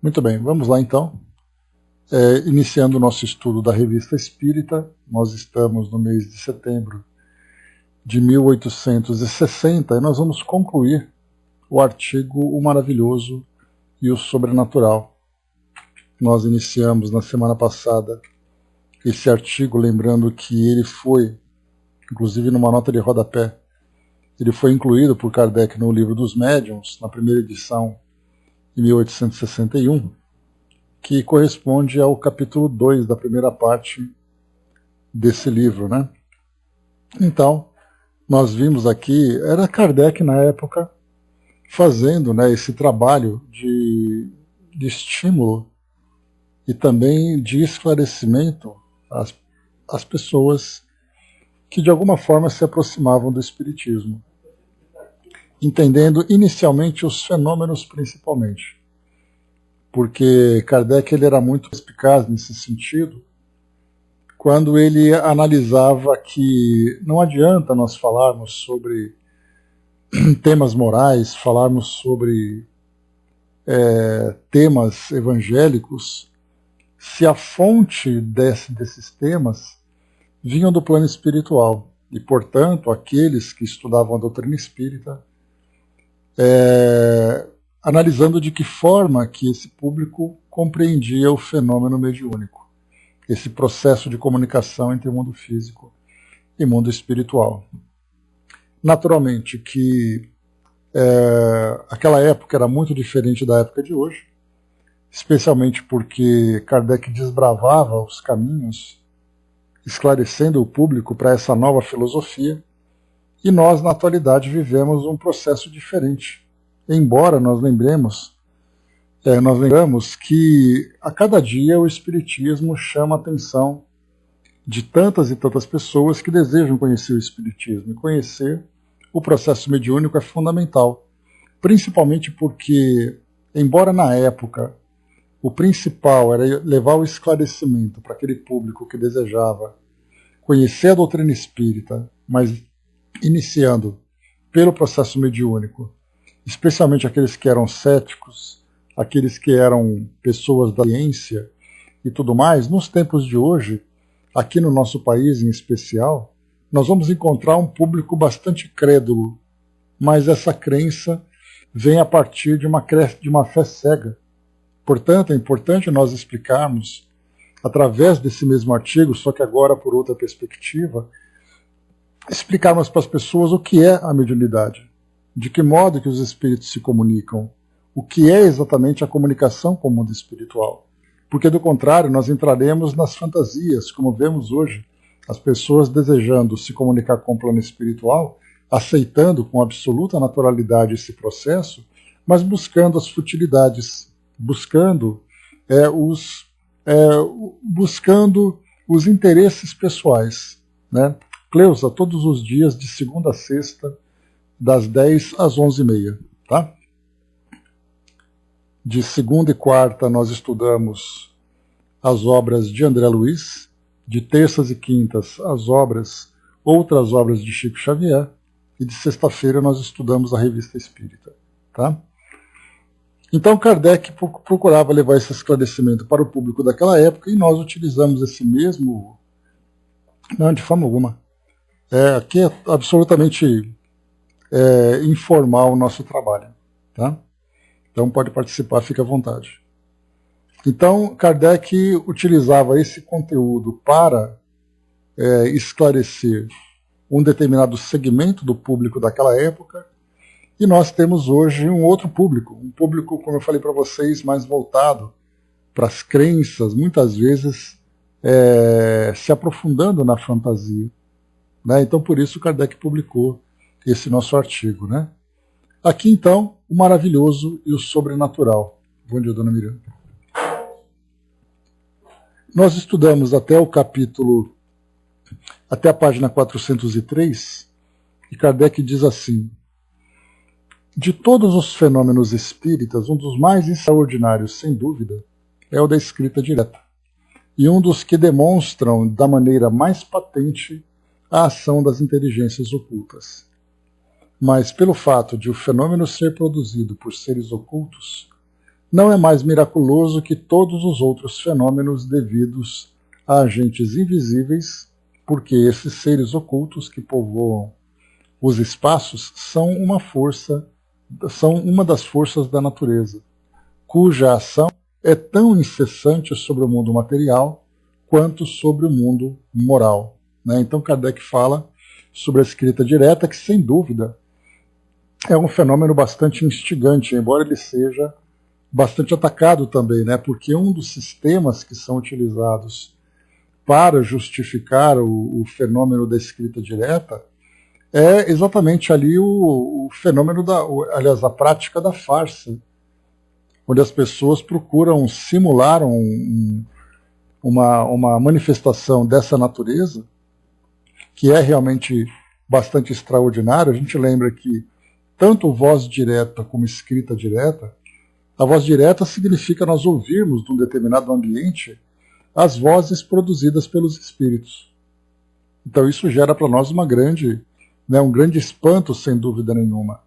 Muito bem, vamos lá então. Iniciando o nosso estudo da Revista Espírita, nós estamos no mês de setembro de 1860 e nós vamos concluir o artigo O Maravilhoso e o Sobrenatural. Nós iniciamos na semana passada esse artigo, lembrando que ele foi, inclusive numa nota de rodapé, ele foi incluído por Kardec no Livro dos Médiuns, na primeira edição, em 1861, que corresponde ao capítulo 2 da primeira parte desse livro, né? Então, nós vimos aqui, era Kardec na época fazendo, né, esse trabalho de estímulo e também de esclarecimento às pessoas que de alguma forma se aproximavam do Espiritismo, entendendo inicialmente os fenômenos principalmente, porque Kardec ele era muito perspicaz nesse sentido, quando ele analisava que não adianta nós falarmos sobre temas morais, falarmos sobre temas evangélicos, se a fonte desses temas vinham do plano espiritual. E, portanto, aqueles que estudavam a doutrina espírita, analisando de que forma que esse público compreendia o fenômeno mediúnico, esse processo de comunicação entre o mundo físico e mundo espiritual. Naturalmente que aquela época era muito diferente da época de hoje, especialmente porque Kardec desbravava os caminhos, esclarecendo o público para essa nova filosofia, e nós, na atualidade, vivemos um processo diferente. Embora nós lembramos que a cada dia o Espiritismo chama a atenção de tantas e tantas pessoas que desejam conhecer o Espiritismo, e conhecer o processo mediúnico é fundamental, principalmente porque, embora na época o principal era levar o esclarecimento para aquele público que desejava conhecer a doutrina espírita, mas iniciando pelo processo mediúnico, especialmente aqueles que eram céticos, aqueles que eram pessoas da ciência e tudo mais, nos tempos de hoje, aqui no nosso país em especial, nós vamos encontrar um público bastante crédulo, mas essa crença vem a partir de uma fé cega. Portanto, é importante nós explicarmos, através desse mesmo artigo, só que agora por outra perspectiva, explicarmos para as pessoas o que é a mediunidade, de que modo que os espíritos se comunicam, o que é exatamente a comunicação com o mundo espiritual. Porque, do contrário, nós entraremos nas fantasias, como vemos hoje, as pessoas desejando se comunicar com o plano espiritual, aceitando com absoluta naturalidade esse processo, mas buscando as futilidades, buscando os interesses pessoais, né? Cleusa, todos os dias, de segunda a sexta, das 10 às 11h30, tá? De segunda e quarta nós estudamos as obras de André Luiz, de terças e quintas outras obras de Chico Xavier, e de sexta-feira nós estudamos a Revista Espírita, tá? Então Kardec procurava levar esse esclarecimento para o público daquela época, e nós utilizamos esse mesmo... Não, de forma alguma. Aqui é absolutamente informal o nosso trabalho, tá? Então pode participar, fique à vontade. Então Kardec utilizava esse conteúdo para esclarecer um determinado segmento do público daquela época, e nós temos hoje um outro público, um público, como eu falei para vocês, mais voltado para as crenças, muitas vezes se aprofundando na fantasia, né? Então por isso Kardec publicou esse nosso artigo, né? Aqui então, o maravilhoso e o sobrenatural. Bom dia, dona Miranda. Nós estudamos até a página 403, e Kardec diz assim: de todos os fenômenos espíritas, um dos mais extraordinários, sem dúvida, é o da escrita direta, e um dos que demonstram da maneira mais patente a ação das inteligências ocultas. Mas, pelo fato de o fenômeno ser produzido por seres ocultos, não é mais miraculoso que todos os outros fenômenos devidos a agentes invisíveis, porque esses seres ocultos que povoam os espaços são uma das forças da natureza, cuja ação é tão incessante sobre o mundo material quanto sobre o mundo moral. Então Kardec fala sobre a escrita direta, que sem dúvida é um fenômeno bastante instigante, embora ele seja bastante atacado também, porque um dos sistemas que são utilizados para justificar o fenômeno da escrita direta é exatamente ali o fenômeno aliás, a prática da farsa, onde as pessoas procuram simular uma manifestação dessa natureza, que é realmente bastante extraordinária. A gente lembra que tanto voz direta como escrita direta, a voz direta significa nós ouvirmos de um determinado ambiente as vozes produzidas pelos espíritos. Então isso gera para nós um grande espanto, sem dúvida nenhuma.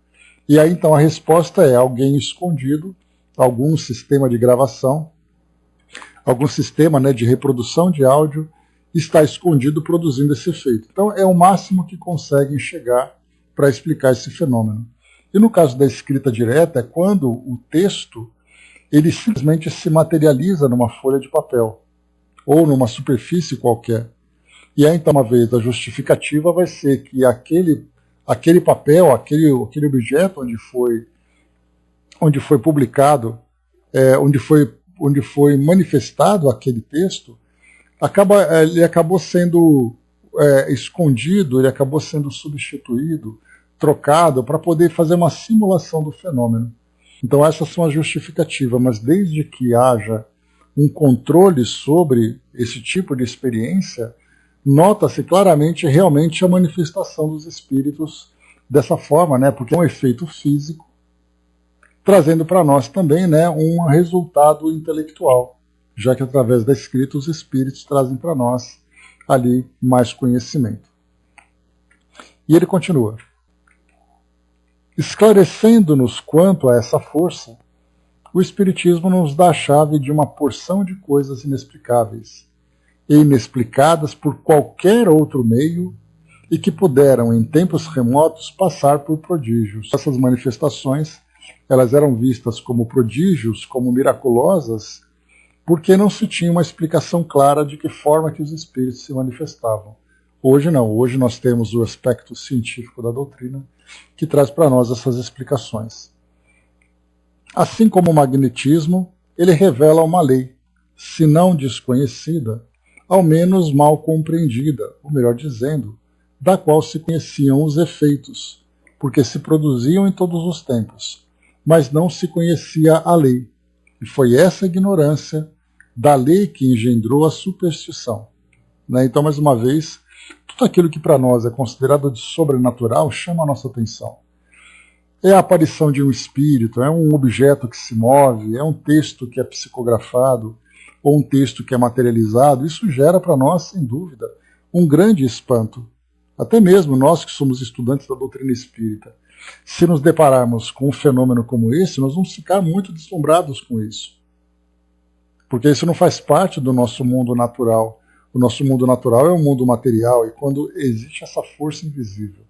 E aí então a resposta é alguém escondido, algum sistema de gravação, algum sistema de reprodução de áudio está escondido produzindo esse efeito. Então é o máximo que conseguem chegar para explicar esse fenômeno. E no caso da escrita direta é quando o texto ele simplesmente se materializa numa folha de papel ou numa superfície qualquer. E aí, então, uma vez, a justificativa vai ser que aquele papel, aquele objeto onde foi publicado, onde foi manifestado aquele texto, ele acabou sendo escondido, ele acabou sendo substituído, trocado, para poder fazer uma simulação do fenômeno. Então essas são as justificativas, mas desde que haja um controle sobre esse tipo de experiência, nota-se claramente realmente a manifestação dos espíritos dessa forma, porque é um efeito físico, trazendo para nós também um resultado intelectual, já que através da escrita os espíritos trazem para nós ali mais conhecimento. E ele continua: esclarecendo-nos quanto a essa força, o Espiritismo nos dá a chave de uma porção de coisas inexplicáveis e inexplicadas por qualquer outro meio e que puderam, em tempos remotos, passar por prodígios. Essas manifestações elas eram vistas como prodígios, como miraculosas, porque não se tinha uma explicação clara de que forma que os espíritos se manifestavam. Hoje não, hoje nós temos o aspecto científico da doutrina que traz para nós essas explicações. Assim como o magnetismo, ele revela uma lei, se não desconhecida, ao menos mal compreendida, ou melhor dizendo, da qual se conheciam os efeitos, porque se produziam em todos os tempos, mas não se conhecia a lei, e foi essa ignorância da lei que engendrou a superstição. Então, mais uma vez, tudo aquilo que para nós é considerado de sobrenatural chama a nossa atenção. É a aparição de um espírito, é um objeto que se move, é um texto que é psicografado, ou um texto que é materializado. Isso gera para nós, sem dúvida, um grande espanto. Até mesmo nós que somos estudantes da doutrina espírita, se nos depararmos com um fenômeno como esse, nós vamos ficar muito deslumbrados com isso. Porque isso não faz parte do nosso mundo natural. O nosso mundo natural é um mundo material, e quando existe essa força invisível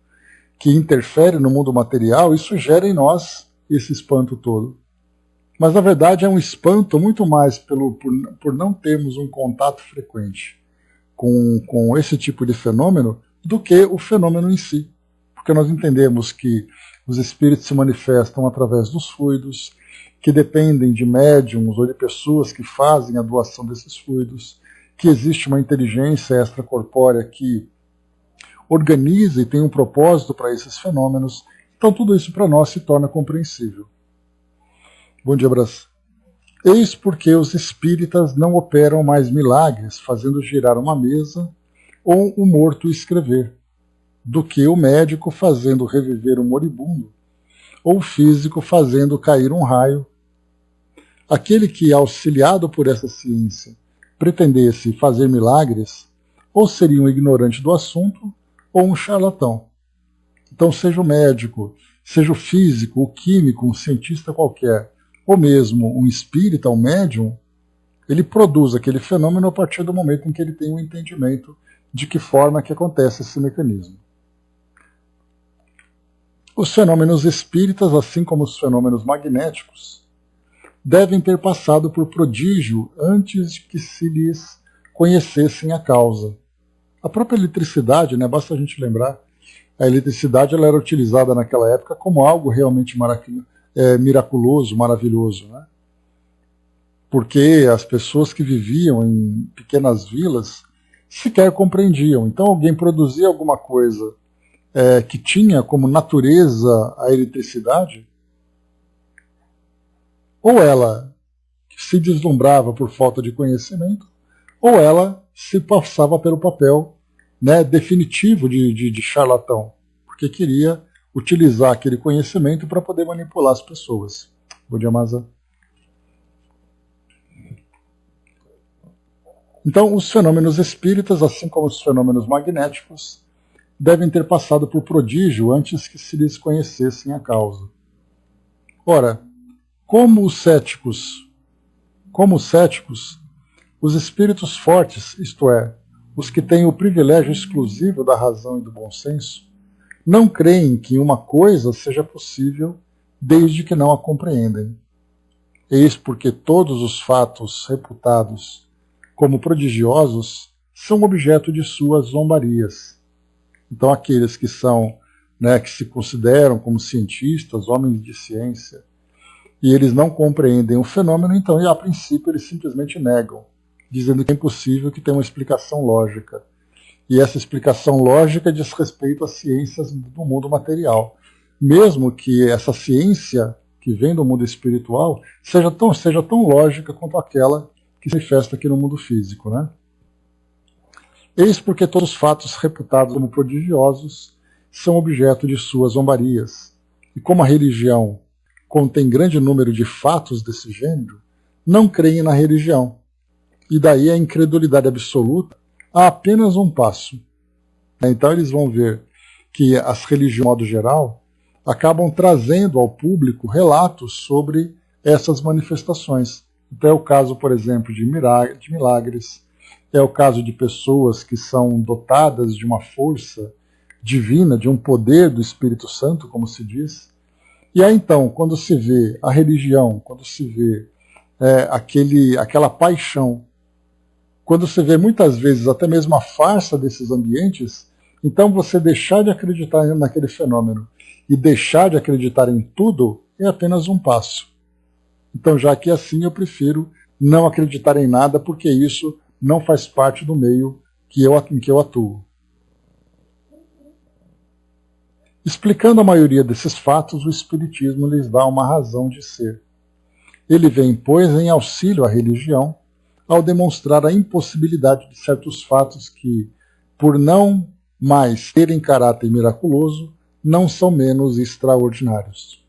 que interfere no mundo material, isso gera em nós esse espanto todo. Mas na verdade é um espanto muito mais por não termos um contato frequente com esse tipo de fenômeno do que o fenômeno em si. Porque nós entendemos que os espíritos se manifestam através dos fluidos, que dependem de médiums ou de pessoas que fazem a doação desses fluidos, que existe uma inteligência extracorpórea que organiza e tem um propósito para esses fenômenos. Então tudo isso para nós se torna compreensível. Bom dia, abraço. Eis porque os espíritas não operam mais milagres fazendo girar uma mesa ou o morto escrever, do que o médico fazendo reviver um moribundo ou o físico fazendo cair um raio. Aquele que, auxiliado por essa ciência, pretendesse fazer milagres, ou seria um ignorante do assunto, ou um charlatão. Então, seja o médico, seja o físico, o químico, um cientista qualquer, ou mesmo um espírita, um médium, ele produz aquele fenômeno a partir do momento em que ele tem um entendimento de que forma que acontece esse mecanismo. Os fenômenos espíritas, assim como os fenômenos magnéticos, devem ter passado por prodígio antes de que se lhes conhecessem a causa. A própria eletricidade, né, basta a gente lembrar, a eletricidade ela era utilizada naquela época como algo realmente miraculoso, maravilhoso, né? Porque as pessoas que viviam em pequenas vilas sequer compreendiam. Então alguém produzia alguma coisa que tinha como natureza a eletricidade, ou ela se deslumbrava por falta de conhecimento, ou ela se passava pelo papel, né, definitivo de charlatão, porque queria utilizar aquele conhecimento para poder manipular as pessoas. Bodhiamasa. Então, os fenômenos espíritas, assim como os fenômenos magnéticos, devem ter passado por prodígio antes que se lhes conhecessem a causa. Ora, como os céticos, os espíritos fortes, isto é, os que têm o privilégio exclusivo da razão e do bom senso, não creem que uma coisa seja possível desde que não a compreendem. Eis porque todos os fatos reputados como prodigiosos são objeto de suas zombarias. Então aqueles que são, né, que se consideram como cientistas, homens de ciência, e eles não compreendem o fenômeno, então a princípio eles simplesmente negam, dizendo que é impossível, que tem uma explicação lógica. E essa explicação lógica diz respeito às ciências do mundo material. Mesmo que essa ciência que vem do mundo espiritual seja tão lógica quanto aquela que se manifesta aqui no mundo físico, né? Eis porque todos os fatos reputados como prodigiosos são objeto de suas zombarias. E como a religião contém grande número de fatos desse gênero, não creem na religião. E daí a incredulidade absoluta a apenas um passo. Então eles vão ver que as religiões, de modo geral, acabam trazendo ao público relatos sobre essas manifestações. Então é o caso, por exemplo, de milagres, é o caso de pessoas que são dotadas de uma força divina, de um poder do Espírito Santo, como se diz. E aí então, quando se vê a religião, quando se vê aquela paixão, quando se vê muitas vezes até mesmo a farsa desses ambientes, então você deixar de acreditar naquele fenômeno e deixar de acreditar em tudo é apenas um passo. Então, já que assim, eu prefiro não acreditar em nada, porque isso não faz parte do meio em que eu atuo. Explicando a maioria desses fatos, o Espiritismo lhes dá uma razão de ser. Ele vem, pois, em auxílio à religião, ao demonstrar a impossibilidade de certos fatos que, por não mais terem caráter miraculoso, não são menos extraordinários.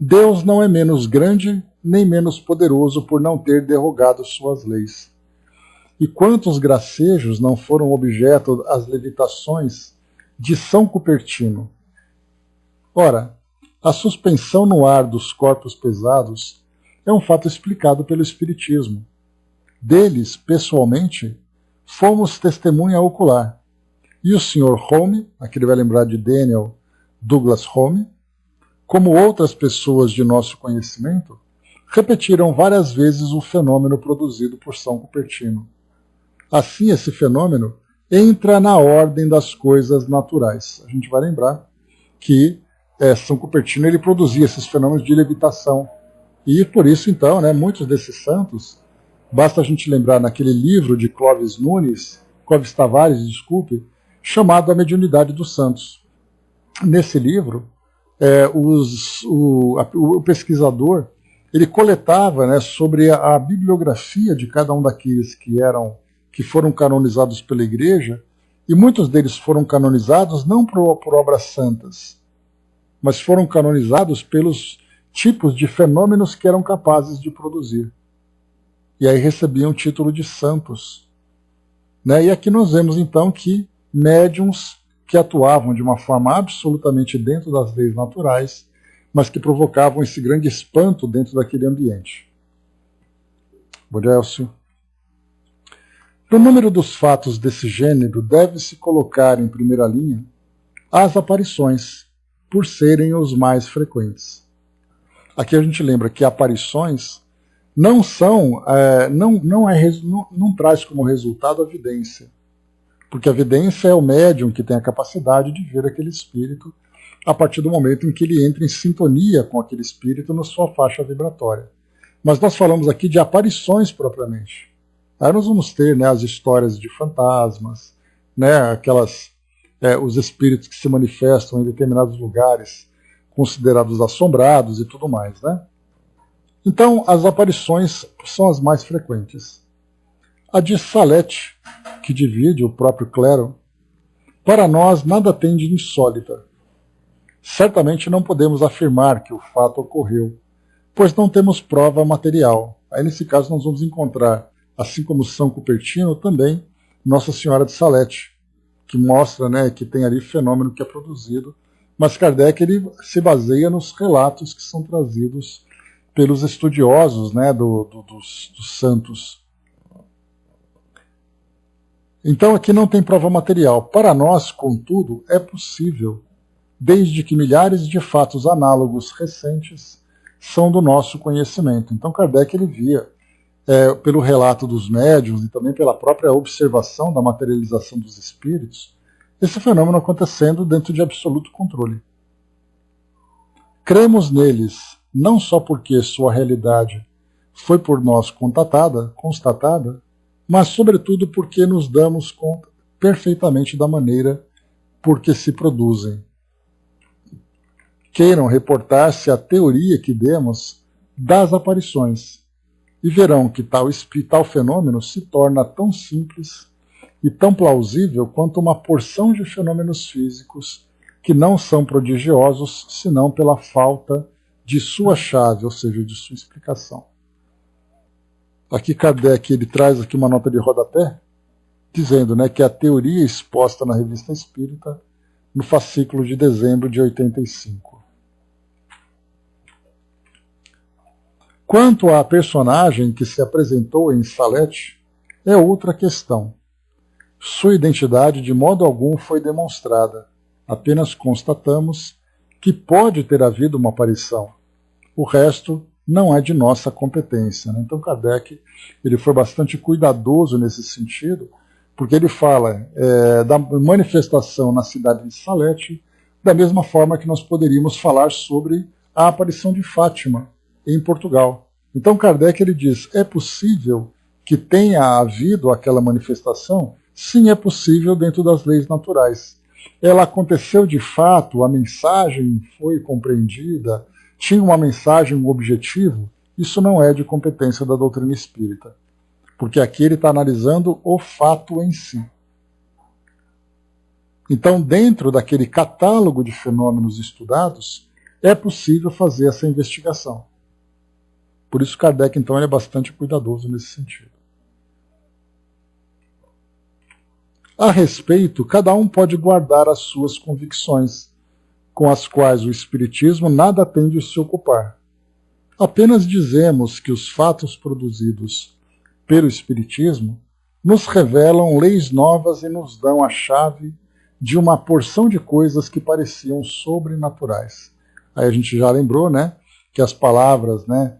Deus não é menos grande nem menos poderoso por não ter derrogado suas leis. E quantos gracejos não foram objeto das levitações de São Cupertino? Ora, a suspensão no ar dos corpos pesados é um fato explicado pelo Espiritismo. Deles, pessoalmente, fomos testemunha ocular. E o Sr. Home, aqui ele vai lembrar de Daniel Douglas Home, como outras pessoas de nosso conhecimento, repetiram várias vezes o fenômeno produzido por São Cupertino. Assim, esse fenômeno entra na ordem das coisas naturais. A gente vai lembrar que São Cupertino ele produzia esses fenômenos de levitação. E por isso, então, né, muitos desses santos, basta a gente lembrar naquele livro de Clóvis Tavares, chamado A Mediunidade dos Santos. Nesse livro, o pesquisador ele coletava, né, sobre a bibliografia de cada um daqueles que foram canonizados pela Igreja, e muitos deles foram canonizados não por obras santas, mas foram canonizados pelos tipos de fenômenos que eram capazes de produzir. E aí recebiam o título de santos. Né? E aqui nós vemos então que médiuns que atuavam de uma forma absolutamente dentro das leis naturais mas que provocavam esse grande espanto dentro daquele ambiente. Bodelcio. No número dos fatos desse gênero, deve-se colocar em primeira linha as aparições, por serem os mais frequentes. Aqui a gente lembra que aparições não são, não traz como resultado a vidência, porque a vidência é o médium que tem a capacidade de ver aquele espírito a partir do momento em que ele entra em sintonia com aquele espírito na sua faixa vibratória. Mas nós falamos aqui de aparições propriamente. Aí nós vamos ter, né, as histórias de fantasmas, né, os espíritos que se manifestam em determinados lugares considerados assombrados e tudo mais, né? Então, as aparições são as mais frequentes. A de Salete, que divide o próprio clero, para nós nada tem de insólita. Certamente não podemos afirmar que o fato ocorreu, pois não temos prova material. Aí, nesse caso, nós vamos encontrar, assim como São Cupertino, também Nossa Senhora de Salete, que mostra, né, que tem ali fenômeno que é produzido, mas Kardec ele se baseia nos relatos que são trazidos pelos estudiosos, né, dos santos. Então aqui não tem prova material. Para nós, contudo, é possível, desde que milhares de fatos análogos recentes são do nosso conhecimento. Então Kardec ele via, pelo relato dos médiuns e também pela própria observação da materialização dos espíritos, esse fenômeno acontecendo dentro de absoluto controle. Cremos neles não só porque sua realidade foi por nós constatada, mas sobretudo porque nos damos conta perfeitamente da maneira por que se produzem. Queiram reportar-se a teoria que demos das aparições, e verão que tal fenômeno se torna tão simples e tão plausível quanto uma porção de fenômenos físicos que não são prodigiosos senão pela falta de sua chave, ou seja, de sua explicação. Aqui Kardec ele traz aqui uma nota de rodapé, dizendo, né, que a teoria exposta na Revista Espírita no fascículo de dezembro de 85. Quanto à personagem que se apresentou em Salete, é outra questão. Sua identidade de modo algum foi demonstrada. Apenas constatamos que pode ter havido uma aparição. O resto não é de nossa competência, né? Então Kardec ele foi bastante cuidadoso nesse sentido, porque ele fala da manifestação na cidade de Salete, da mesma forma que nós poderíamos falar sobre a aparição de Fátima, em Portugal. Então Kardec ele diz, é possível que tenha havido aquela manifestação? Sim, é possível dentro das leis naturais. Ela aconteceu de fato, a mensagem foi compreendida, tinha uma mensagem, um objetivo? Isso não é de competência da doutrina espírita, porque aqui ele está analisando o fato em si. Então, dentro daquele catálogo de fenômenos estudados, é possível fazer essa investigação. Por isso Kardec, então, ele é bastante cuidadoso nesse sentido. A respeito, cada um pode guardar as suas convicções, com as quais o Espiritismo nada tem de se ocupar. Apenas dizemos que os fatos produzidos pelo Espiritismo nos revelam leis novas e nos dão a chave de uma porção de coisas que pareciam sobrenaturais. Aí a gente já lembrou, né, que as palavras, né,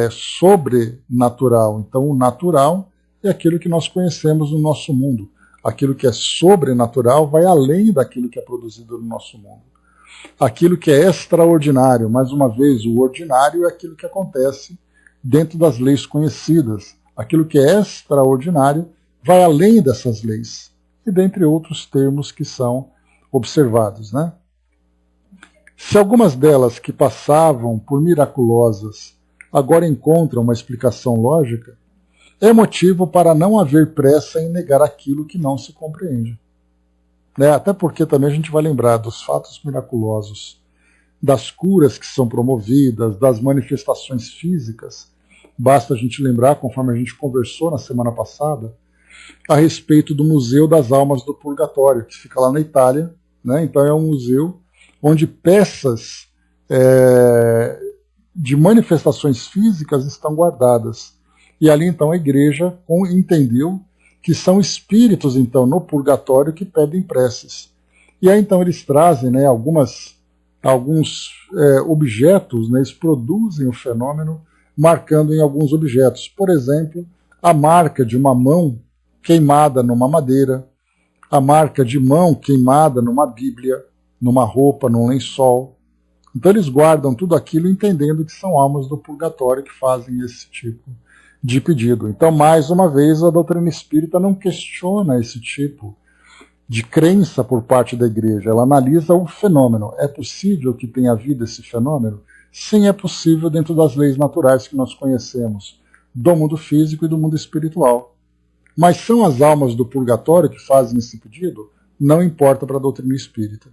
sobrenatural. Então, o natural é aquilo que nós conhecemos no nosso mundo. Aquilo que é sobrenatural vai além daquilo que é produzido no nosso mundo. Aquilo que é extraordinário, mais uma vez, o ordinário é aquilo que acontece dentro das leis conhecidas. Aquilo que é extraordinário vai além dessas leis. E dentre outros termos que são observados, né? Se algumas delas que passavam por miraculosas agora encontram uma explicação lógica, é motivo para não haver pressa em negar aquilo que não se compreende. Até porque também a gente vai lembrar dos fatos miraculosos, das curas que são promovidas, das manifestações físicas. Basta a gente lembrar, conforme a gente conversou na semana passada, a respeito do Museu das Almas do Purgatório, que fica lá na Itália, né? Então é um museu onde peças de manifestações físicas estão guardadas. E ali então a igreja entendeu que são espíritos então no purgatório que pedem preces. E aí então eles trazem, né, alguns objetos, né, eles produzem o fenômeno marcando em alguns objetos. Por exemplo, a marca de uma mão queimada numa madeira, a marca de mão queimada numa Bíblia, numa roupa, num lençol. Então eles guardam tudo aquilo entendendo que são almas do purgatório que fazem esse tipo de pedido. Então, mais uma vez, a doutrina espírita não questiona esse tipo de crença por parte da igreja. Ela analisa o fenômeno. É possível que tenha havido esse fenômeno? Sim, é possível dentro das leis naturais que nós conhecemos, do mundo físico e do mundo espiritual. Mas são as almas do purgatório que fazem esse pedido? Não importa para a doutrina espírita.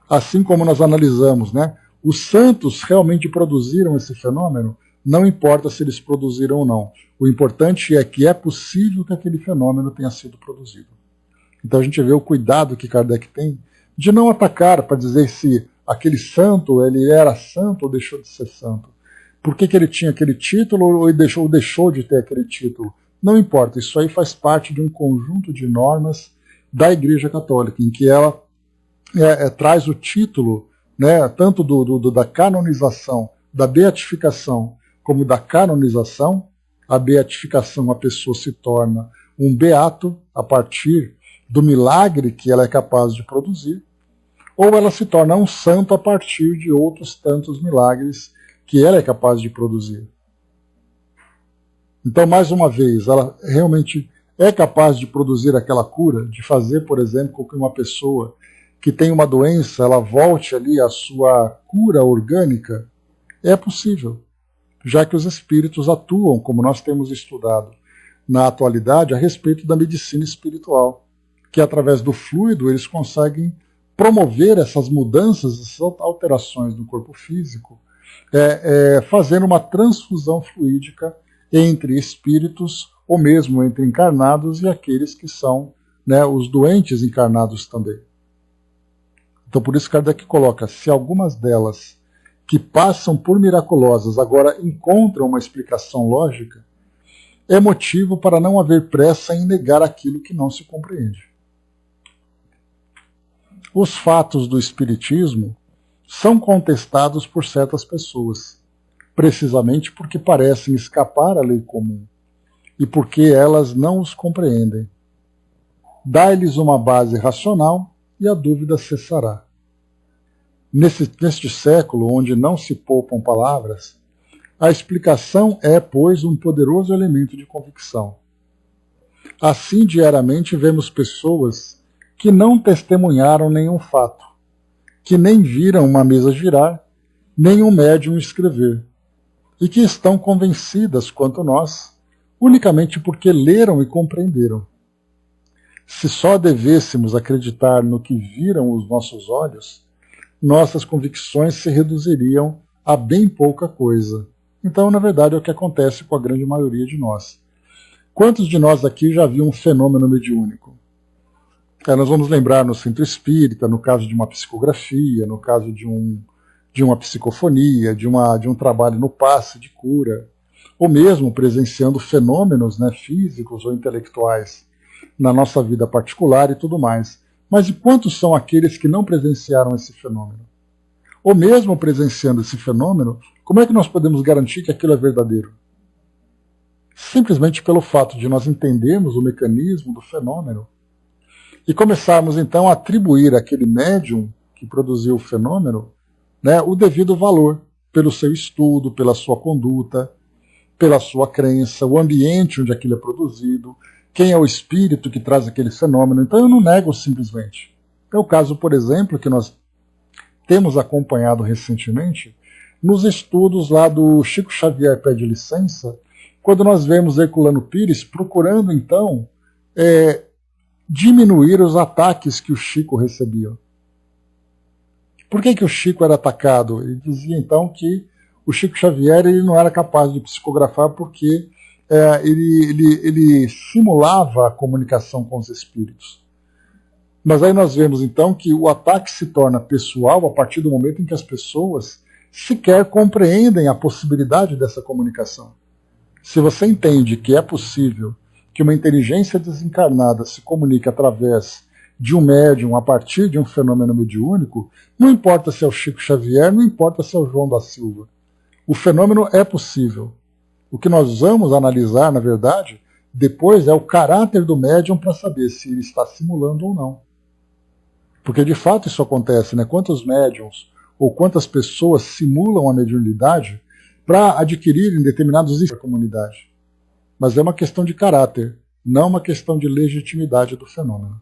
Assim como nós analisamos, né, os santos realmente produziram esse fenômeno, não importa se eles produziram ou não. O importante é que é possível que aquele fenômeno tenha sido produzido. Então a gente vê o cuidado que Kardec tem de não atacar para dizer se aquele santo ele era santo ou deixou de ser santo. Por que ele tinha aquele título ou deixou de ter aquele título? Não importa, isso aí faz parte de um conjunto de normas da Igreja Católica, em que ela traz o título, né, tanto da canonização, da beatificação, como da canonização. A beatificação, a pessoa se torna um beato a partir do milagre que ela é capaz de produzir, ou ela se torna um santo a partir de outros tantos milagres que ela é capaz de produzir. Então, mais uma vez, ela realmente é capaz de produzir aquela cura, de fazer, por exemplo, com que uma pessoa que tem uma doença, ela volte ali à sua cura orgânica? É possível, já que os espíritos atuam, como nós temos estudado na atualidade, a respeito da medicina espiritual, que através do fluido eles conseguem promover essas mudanças, essas alterações no corpo físico, fazendo uma transfusão fluídica entre espíritos, ou mesmo entre encarnados e aqueles que são, né, os doentes encarnados também. Então por isso Kardec coloca, se algumas delas que passam por miraculosas agora encontram uma explicação lógica, é motivo para não haver pressa em negar aquilo que não se compreende. Os fatos do Espiritismo são contestados por certas pessoas, precisamente porque parecem escapar à lei comum e porque elas não os compreendem. Dá-lhes uma base racional e a dúvida cessará. Neste século, onde não se poupam palavras, a explicação é, pois, um poderoso elemento de convicção. Assim, diariamente, vemos pessoas que não testemunharam nenhum fato, que nem viram uma mesa girar, nem um médium escrever, e que estão convencidas, quanto nós, unicamente porque leram e compreenderam. Se só devêssemos acreditar no que viram os nossos olhos, nossas convicções se reduziriam a bem pouca coisa. Então, na verdade, é o que acontece com a grande maioria de nós. Quantos de nós aqui já viram um fenômeno mediúnico? Nós vamos lembrar no centro espírita, no caso de uma psicografia, no caso de uma psicofonia, de um trabalho no passe de cura, ou mesmo presenciando fenômenos, né, físicos ou intelectuais na nossa vida particular e tudo mais. Mas e quantos são aqueles que não presenciaram esse fenômeno? Ou mesmo presenciando esse fenômeno, como é que nós podemos garantir que aquilo é verdadeiro? Simplesmente pelo fato de nós entendermos o mecanismo do fenômeno e começarmos então a atribuir àquele médium que produziu o fenômeno, né, o devido valor pelo seu estudo, pela sua conduta, pela sua crença, o ambiente onde aquilo é produzido, quem é o espírito que traz aquele fenômeno. Então eu não nego simplesmente. É o caso, por exemplo, que nós temos acompanhado recentemente nos estudos lá do Chico Xavier Pede Licença, quando nós vemos Herculano Pires procurando então diminuir os ataques que o Chico recebia. Por que o Chico era atacado? Ele dizia então que o Chico Xavier ele não era capaz de psicografar porque ele simulava a comunicação com os espíritos. Mas aí nós vemos então que o ataque se torna pessoal a partir do momento em que as pessoas sequer compreendem a possibilidade dessa comunicação. Se você entende que é possível que uma inteligência desencarnada se comunique através de um médium a partir de um fenômeno mediúnico, não importa se é o Chico Xavier, não importa se é o João da Silva. O fenômeno é possível. O que nós vamos analisar, na verdade, depois é o caráter do médium para saber se ele está simulando ou não. Porque de fato isso acontece, né? Quantos médiums ou quantas pessoas simulam a mediunidade para adquirirem determinados itens da comunidade. Mas é uma questão de caráter, não uma questão de legitimidade do fenômeno.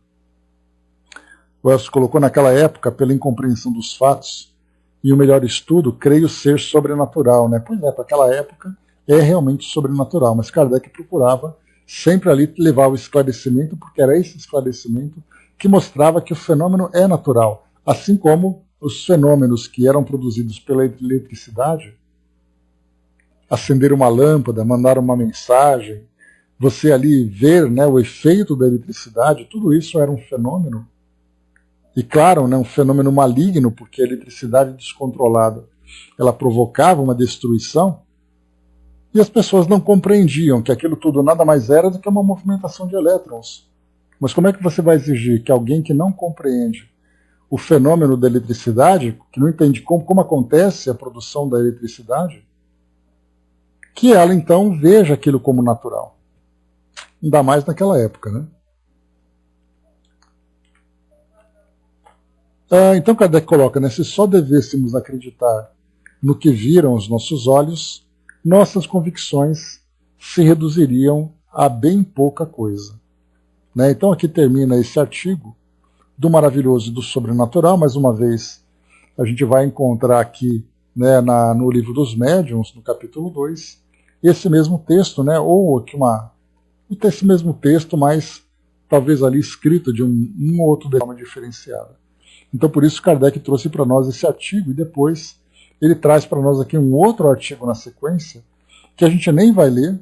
O Elcio colocou naquela época, pela incompreensão dos fatos, e o melhor estudo, creio ser sobrenatural. Né? Pois é, para aquela época é realmente sobrenatural, mas Kardec procurava sempre ali levar o esclarecimento, porque era esse esclarecimento que mostrava que o fenômeno é natural, assim como os fenômenos que eram produzidos pela eletricidade, acender uma lâmpada, mandar uma mensagem, você ali ver, né, o efeito da eletricidade, tudo isso era um fenômeno. E claro, né, um fenômeno maligno, porque a eletricidade descontrolada ela provocava uma destruição, e as pessoas não compreendiam que aquilo tudo nada mais era do que uma movimentação de elétrons. Mas como é que você vai exigir que alguém que não compreende o fenômeno da eletricidade, que não entende como acontece a produção da eletricidade, que ela então veja aquilo como natural? Ainda mais naquela época, né? Então Kardec coloca, né, se só devêssemos acreditar no que viram os nossos olhos, nossas convicções se reduziriam a bem pouca coisa. Né? Então aqui termina esse artigo do maravilhoso e do sobrenatural. Mais uma vez a gente vai encontrar aqui, né, no livro dos médiuns, no capítulo 2, esse mesmo texto, né, ou aqui esse mesmo texto, mas talvez ali escrito de um outro de forma diferenciada. Então por isso Kardec trouxe para nós esse artigo e depois ele traz para nós aqui um outro artigo na sequência, que a gente nem vai ler,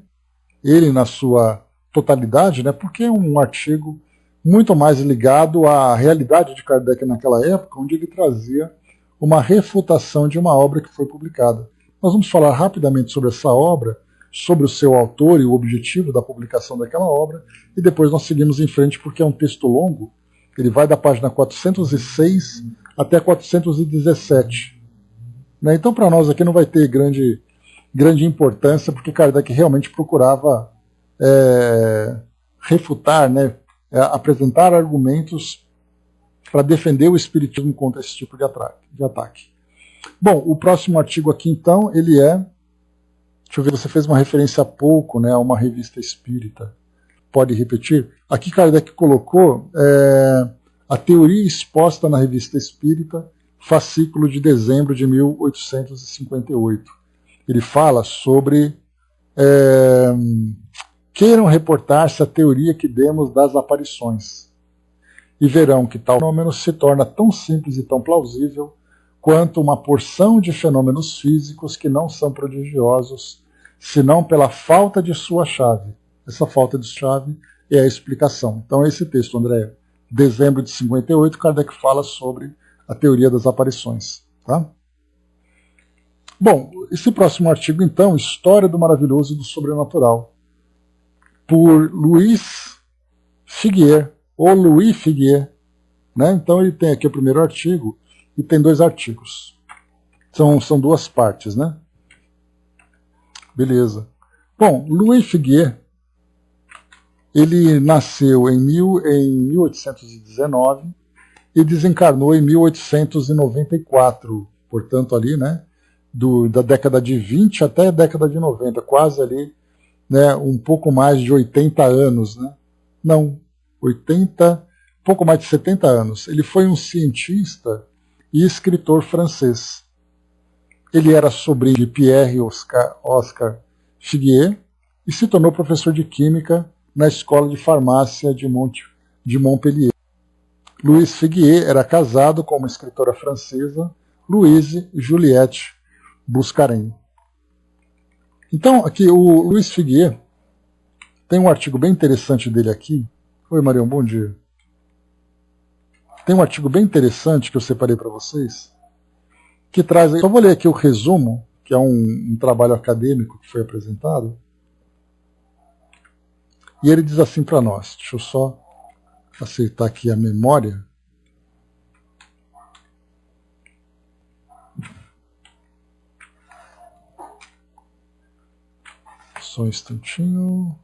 ele na sua totalidade, né, porque é um artigo muito mais ligado à realidade de Kardec naquela época, onde ele trazia uma refutação de uma obra que foi publicada. Nós vamos falar rapidamente sobre essa obra, sobre o seu autor e o objetivo da publicação daquela obra, e depois nós seguimos em frente porque é um texto longo, ele vai da página 406 até 417. Né? Então para nós aqui não vai ter grande importância, porque Kardec realmente procurava refutar, né, apresentar argumentos para defender o espiritismo contra esse tipo de ataque. Bom, o próximo artigo aqui então, ele é, deixa eu ver, você fez uma referência há pouco, né, a uma revista espírita. Pode repetir? Aqui Kardec colocou a teoria exposta na revista espírita, fascículo de dezembro de 1858. Ele fala sobre queiram reportar-se a teoria que demos das aparições, e verão que tal fenômeno se torna tão simples e tão plausível quanto uma porção de fenômenos físicos que não são prodigiosos, senão pela falta de sua chave. Essa falta de chave é a explicação. Então esse texto, André, dezembro de 58, Kardec fala sobre a teoria das aparições. Tá? Bom, esse próximo artigo, então, História do Maravilhoso e do Sobrenatural, por Luiz Figuier, ou Louis Figuier. Né? Então ele tem aqui o primeiro artigo e tem 2 artigos. São 2 partes, né? Beleza. Bom, Louis Figuier, ele nasceu em 1819 e desencarnou em 1894, portanto ali, né, da década de 20 até a década de 90, quase ali, né, um pouco mais de 80 anos, né? Não, 80, pouco mais de 70 anos. Ele foi um cientista e escritor francês. Ele era sobrinho de Pierre Oscar Figuier e se tornou professor de química na Escola de Farmácia de Montpellier. Louis Figuier era casado com uma escritora francesa, Louise Juliette Buscarin. Então, aqui o Louis Figuier tem um artigo bem interessante dele aqui. Oi, Marião, bom dia. tem um artigo bem interessante que eu separei para vocês, que traz... Só vou ler aqui o resumo, que é um trabalho acadêmico que foi apresentado, e ele diz assim para nós, deixa eu só aceitar aqui a memória. Só um instantinho.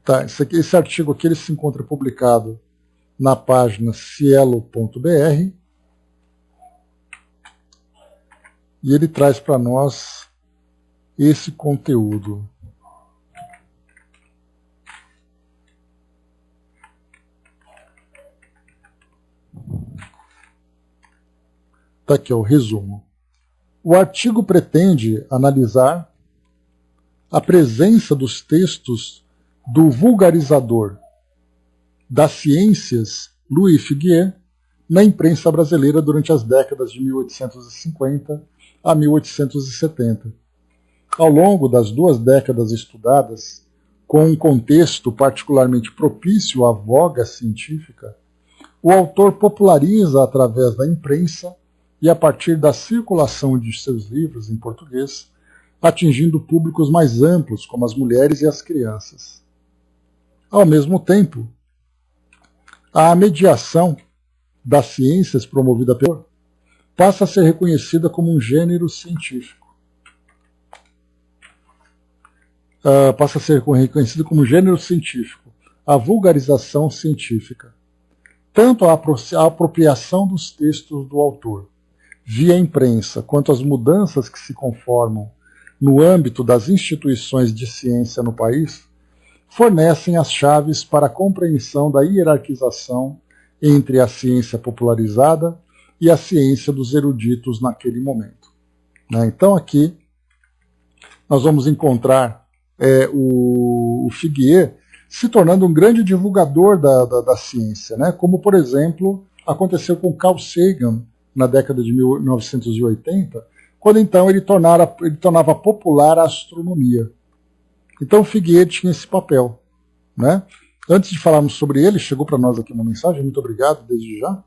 Tá, esse artigo aqui ele se encontra publicado na página cielo.br e ele traz para nós esse conteúdo. Está aqui o resumo. O artigo pretende analisar a presença dos textos do vulgarizador das ciências Louis Figuier na imprensa brasileira durante as décadas de 1850 a 1870. Ao longo das 2 décadas estudadas, com um contexto particularmente propício à voga científica, o autor populariza através da imprensa e a partir da circulação de seus livros em português, atingindo públicos mais amplos, como as mulheres e as crianças. Ao mesmo tempo, a mediação das ciências promovida pelo autor passa a ser reconhecida como um gênero científico. Passa a ser reconhecido como gênero científico, a vulgarização científica. Tanto a apropriação dos textos do autor via imprensa, quanto as mudanças que se conformam no âmbito das instituições de ciência no país, fornecem as chaves para a compreensão da hierarquização entre a ciência popularizada e a ciência dos eruditos naquele momento. Então aqui nós vamos encontrar o Figuier se tornando um grande divulgador da ciência, como por exemplo aconteceu com Carl Sagan na década de 1980, quando então ele tornava popular a astronomia. Então o Figuier tinha esse papel. Antes de falarmos sobre ele, chegou para nós aqui uma mensagem, muito obrigado desde já.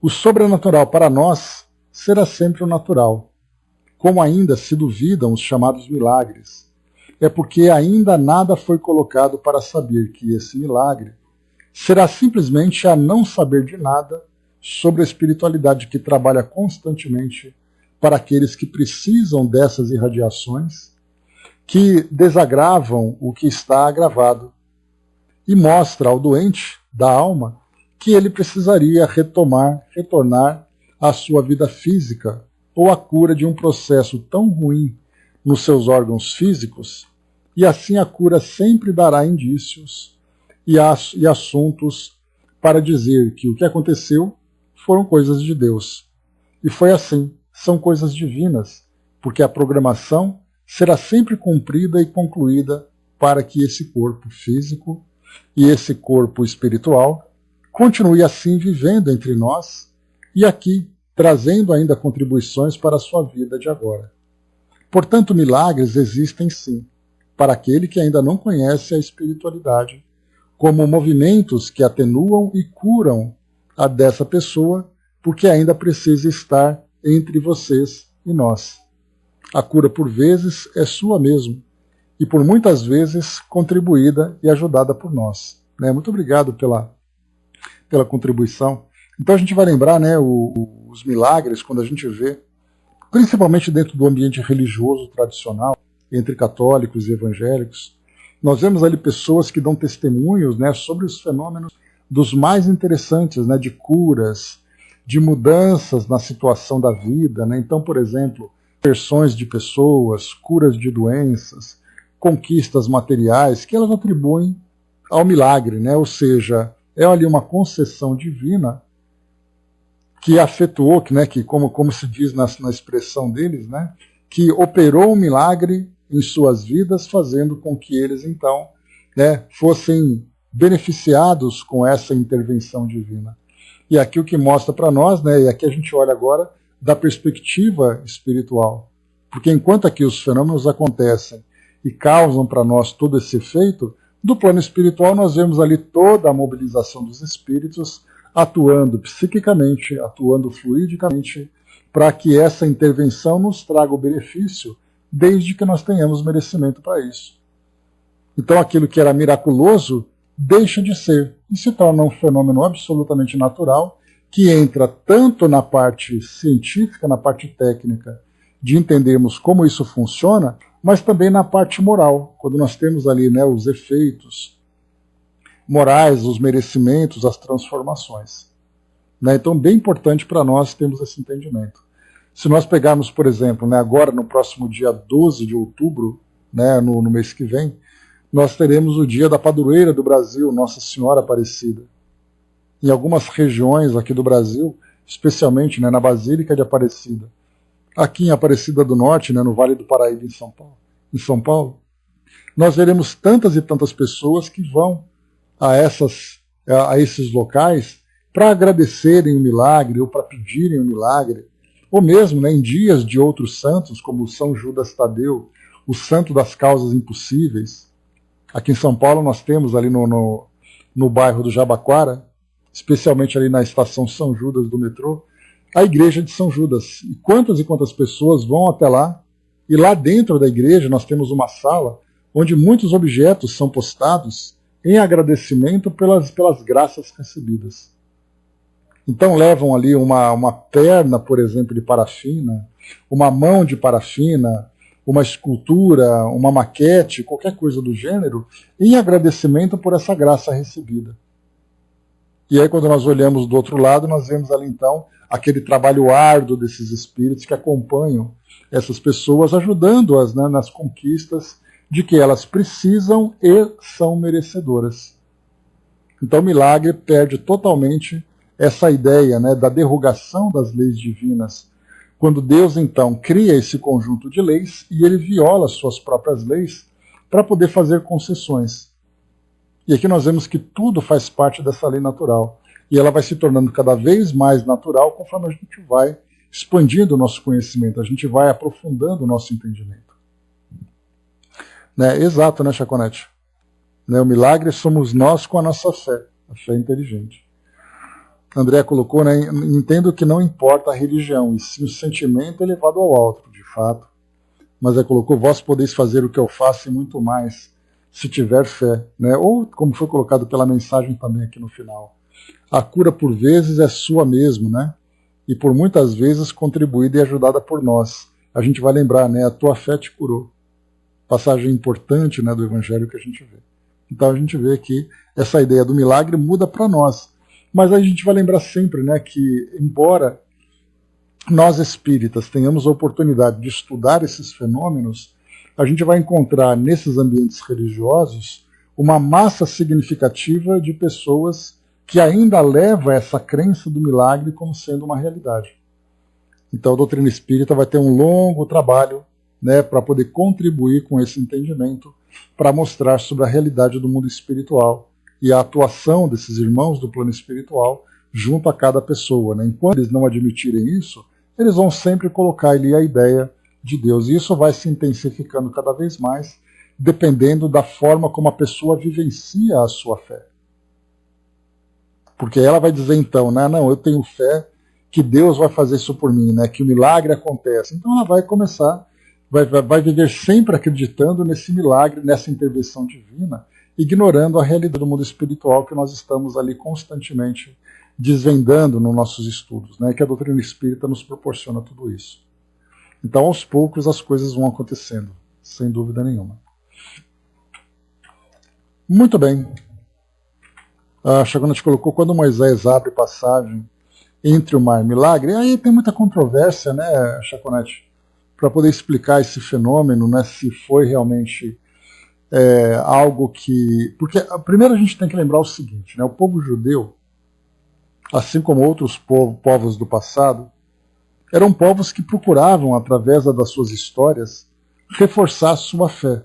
O sobrenatural para nós será sempre o natural. Como ainda se duvidam os chamados milagres, é porque ainda nada foi colocado para saber que esse milagre será simplesmente a não saber de nada sobre a espiritualidade que trabalha constantemente para aqueles que precisam dessas irradiações, que desagravam o que está agravado, e mostra ao doente da alma que ele precisaria retornar à sua vida física ou à cura de um processo tão ruim nos seus órgãos físicos, e assim a cura sempre dará indícios e assuntos para dizer que o que aconteceu foram coisas de Deus. E foi assim, são coisas divinas, porque a programação será sempre cumprida e concluída para que esse corpo físico e esse corpo espiritual continue assim vivendo entre nós e aqui trazendo ainda contribuições para a sua vida de agora. Portanto, milagres existem sim, para aquele que ainda não conhece a espiritualidade, como movimentos que atenuam e curam a dessa pessoa, porque ainda precisa estar entre vocês e nós. A cura, por vezes, é sua mesmo, e por muitas vezes contribuída e ajudada por nós. Muito obrigado pela contribuição. Então a gente vai lembrar os milagres quando a gente vê, principalmente dentro do ambiente religioso tradicional, entre católicos e evangélicos, nós vemos ali pessoas que dão testemunhos sobre os fenômenos dos mais interessantes, de curas, de mudanças na situação da vida. Então, por exemplo, conversões de pessoas, curas de doenças, conquistas materiais, que elas atribuem ao milagre, ou seja, é ali uma concessão divina que afetuou, que como se diz na expressão deles, que operou um milagre em suas vidas, fazendo com que eles então fossem beneficiados com essa intervenção divina. E aqui o que mostra para nós, e aqui a gente olha agora da perspectiva espiritual, porque enquanto aqui os fenômenos acontecem e causam para nós todo esse efeito, Do plano espiritual, nós vemos ali toda a mobilização dos espíritos atuando psiquicamente, atuando fluidicamente, para que essa intervenção nos traga o benefício, desde que nós tenhamos merecimento para isso. Então aquilo que era miraculoso deixa de ser e se torna um fenômeno absolutamente natural, que entra tanto na parte científica, na parte técnica, de entendermos como isso funciona, mas também na parte moral, quando nós temos ali, né, os efeitos morais, os merecimentos, as transformações. Né? Então, bem importante para nós termos esse entendimento. Se nós pegarmos, por exemplo, né, agora no próximo dia 12 de outubro, né, no mês que vem, nós teremos o dia da padroeira do Brasil, Nossa Senhora Aparecida. Em algumas regiões aqui do Brasil, especialmente, né, na Basílica de Aparecida, aqui em Aparecida do Norte, né, no Vale do Paraíba, em São Paulo, nós veremos tantas e tantas pessoas que vão a esses locais para agradecerem o milagre ou para pedirem o milagre, ou mesmo, né, em dias de outros santos, como São Judas Tadeu, o santo das causas impossíveis. Aqui em São Paulo nós temos ali no bairro do Jabaquara, especialmente ali na estação São Judas do metrô, a igreja de São Judas. E quantas pessoas vão até lá, e lá dentro da igreja nós temos uma sala onde muitos objetos são postados em agradecimento pelas graças recebidas. Então levam ali uma perna, por exemplo, de parafina, uma mão de parafina, uma escultura, uma maquete, qualquer coisa do gênero, em agradecimento por essa graça recebida. E aí quando nós olhamos do outro lado, nós vemos ali então aquele trabalho árduo desses espíritos que acompanham essas pessoas, ajudando-as, né, nas conquistas de que elas precisam e são merecedoras. Então o milagre perde totalmente essa ideia, né, da derrogação das leis divinas, quando Deus então cria esse conjunto de leis e ele viola suas próprias leis para poder fazer concessões. E aqui nós vemos que tudo faz parte dessa lei natural. E ela vai se tornando cada vez mais natural conforme a gente vai expandindo o nosso conhecimento, a gente vai aprofundando o nosso entendimento. Né? Exato, né, Chaconete? Né? O milagre somos nós com a nossa fé, a fé inteligente. André colocou, né, entendo que não importa a religião, e sim o sentimento elevado ao alto, de fato. Mas colocou, vós podeis fazer o que eu faço e muito mais, se tiver fé. Né? Ou, como foi colocado pela mensagem também aqui no final, a cura por vezes é sua mesmo, né? E por muitas vezes contribuída e ajudada por nós. A gente vai lembrar, né? A tua fé te curou. Passagem importante, né, do Evangelho que a gente vê. Então a gente vê que essa ideia do milagre muda para nós. Mas a gente vai lembrar sempre, né, que embora nós espíritas tenhamos a oportunidade de estudar esses fenômenos, a gente vai encontrar nesses ambientes religiosos uma massa significativa de pessoas que ainda leva essa crença do milagre como sendo uma realidade. Então a doutrina espírita vai ter um longo trabalho, né, para poder contribuir com esse entendimento, para mostrar sobre a realidade do mundo espiritual e a atuação desses irmãos do plano espiritual junto a cada pessoa. Né? Enquanto eles não admitirem isso, eles vão sempre colocar ali a ideia de Deus. E isso vai se intensificando cada vez mais, dependendo da forma como a pessoa vivencia a sua fé. Porque ela vai dizer então, né, não, eu tenho fé que Deus vai fazer isso por mim, né, que o milagre acontece. Então ela vai começar, vai viver sempre acreditando nesse milagre, nessa intervenção divina, ignorando a realidade do mundo espiritual que nós estamos ali constantemente desvendando nos nossos estudos, né, que a doutrina espírita nos proporciona tudo isso. Então aos poucos as coisas vão acontecendo, sem dúvida nenhuma. Muito bem. A Chaconete colocou, quando Moisés abre passagem entre o mar e o milagre, aí tem muita controvérsia, né, Chaconete, para poder explicar esse fenômeno, né, se foi realmente algo que... Porque primeiro a gente tem que lembrar o seguinte, né, o povo judeu, assim como outros povos do passado, eram povos que procuravam, através das suas histórias, reforçar a sua fé.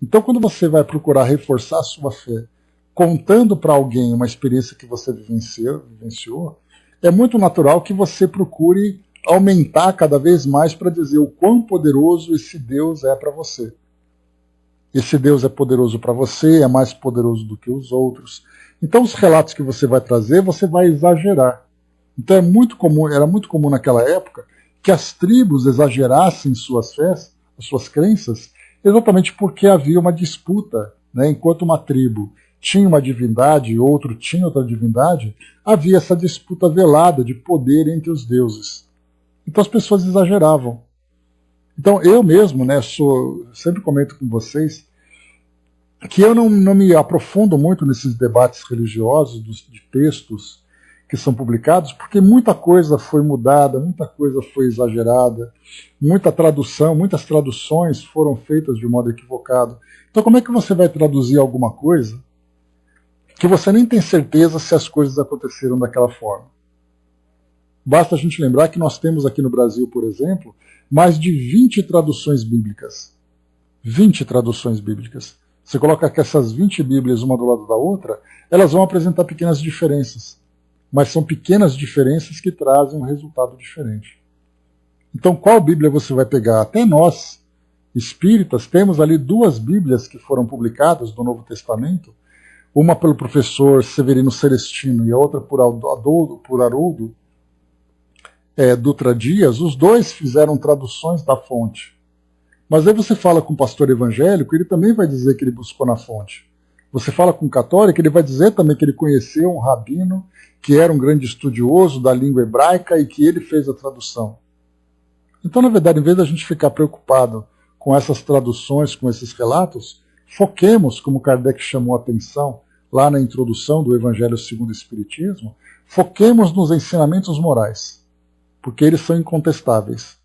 Então quando você vai procurar reforçar a sua fé, contando para alguém uma experiência que você vivenciou, é muito natural que você procure aumentar cada vez mais para dizer o quão poderoso esse Deus é para você. esse Deus é poderoso para você, é mais poderoso do que os outros. Então os relatos que você vai trazer, você vai exagerar. Então era muito comum naquela época que as tribos exagerassem suas fés, as suas crenças, exatamente porque havia uma disputa, né? Enquanto uma tribo tinha uma divindade e outro tinha outra divindade, havia essa disputa velada de poder entre os deuses. Então as pessoas exageravam. Então eu mesmo, né, sempre comento com vocês que eu não me aprofundo muito nesses debates religiosos, de textos que são publicados, porque muita coisa foi mudada, muita coisa foi exagerada, muitas traduções foram feitas de modo equivocado. Então como é que você vai traduzir alguma coisa que você nem tem certeza se as coisas aconteceram daquela forma? Basta a gente lembrar que nós temos aqui no Brasil, por exemplo, mais de 20 traduções bíblicas. 20 traduções bíblicas. Você coloca que essas 20 Bíblias uma do lado da outra, elas vão apresentar pequenas diferenças. Mas são pequenas diferenças que trazem um resultado diferente. Então, qual Bíblia você vai pegar? Até nós, espíritas, temos ali 2 Bíblias que foram publicadas do Novo Testamento, uma pelo professor Severino Celestino e a outra por Haroldo Dutra Dias. Os dois fizeram traduções da fonte. Mas aí você fala com um pastor evangélico, ele também vai dizer que ele buscou na fonte. Você fala com um católico, ele vai dizer também que ele conheceu um rabino que era um grande estudioso da língua hebraica e que ele fez a tradução. Então, na verdade, em vez da gente ficar preocupado com essas traduções, com esses relatos, foquemos, como Kardec chamou a atenção lá na introdução do Evangelho segundo o Espiritismo, foquemos nos ensinamentos morais, porque eles são incontestáveis.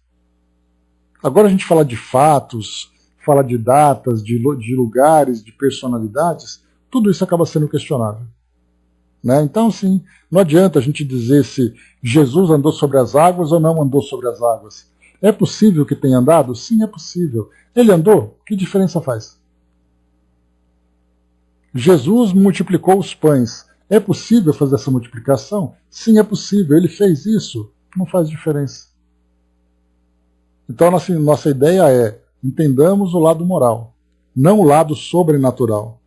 Agora a gente fala de fatos, fala de datas, de lugares, de personalidades, tudo isso acaba sendo questionável. Né? Então, sim, não adianta a gente dizer se Jesus andou sobre as águas ou não andou sobre as águas. É possível que tenha andado? Sim, é possível. Ele andou? Que diferença faz? Jesus multiplicou os pães. É possível fazer essa multiplicação? Sim, é possível. Ele fez isso? Não faz diferença. Então, nossa ideia é: entendamos o lado moral, não o lado sobrenatural.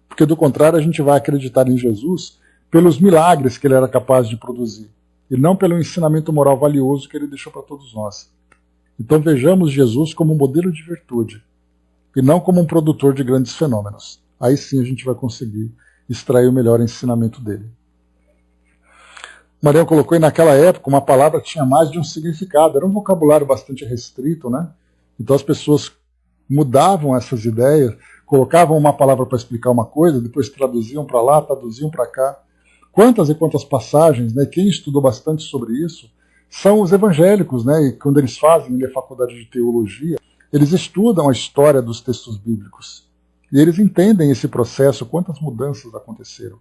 Porque, do contrário, a gente vai acreditar em Jesus pelos milagres que ele era capaz de produzir, e não pelo ensinamento moral valioso que ele deixou para todos nós. Então, vejamos Jesus como um modelo de virtude, e não como um produtor de grandes fenômenos. Aí sim a gente vai conseguir extrair o melhor ensinamento dele. Marião colocou aí, naquela época, uma palavra que tinha mais de um significado. Era um vocabulário bastante restrito, né? Então as pessoas mudavam essas ideias, colocavam uma palavra para explicar uma coisa, depois traduziam para lá, traduziam para cá. Quantas e quantas passagens, né? Quem estudou bastante sobre isso são os evangélicos, né? E quando eles fazem a faculdade de teologia, eles estudam a história dos textos bíblicos. E eles entendem esse processo, quantas mudanças aconteceram.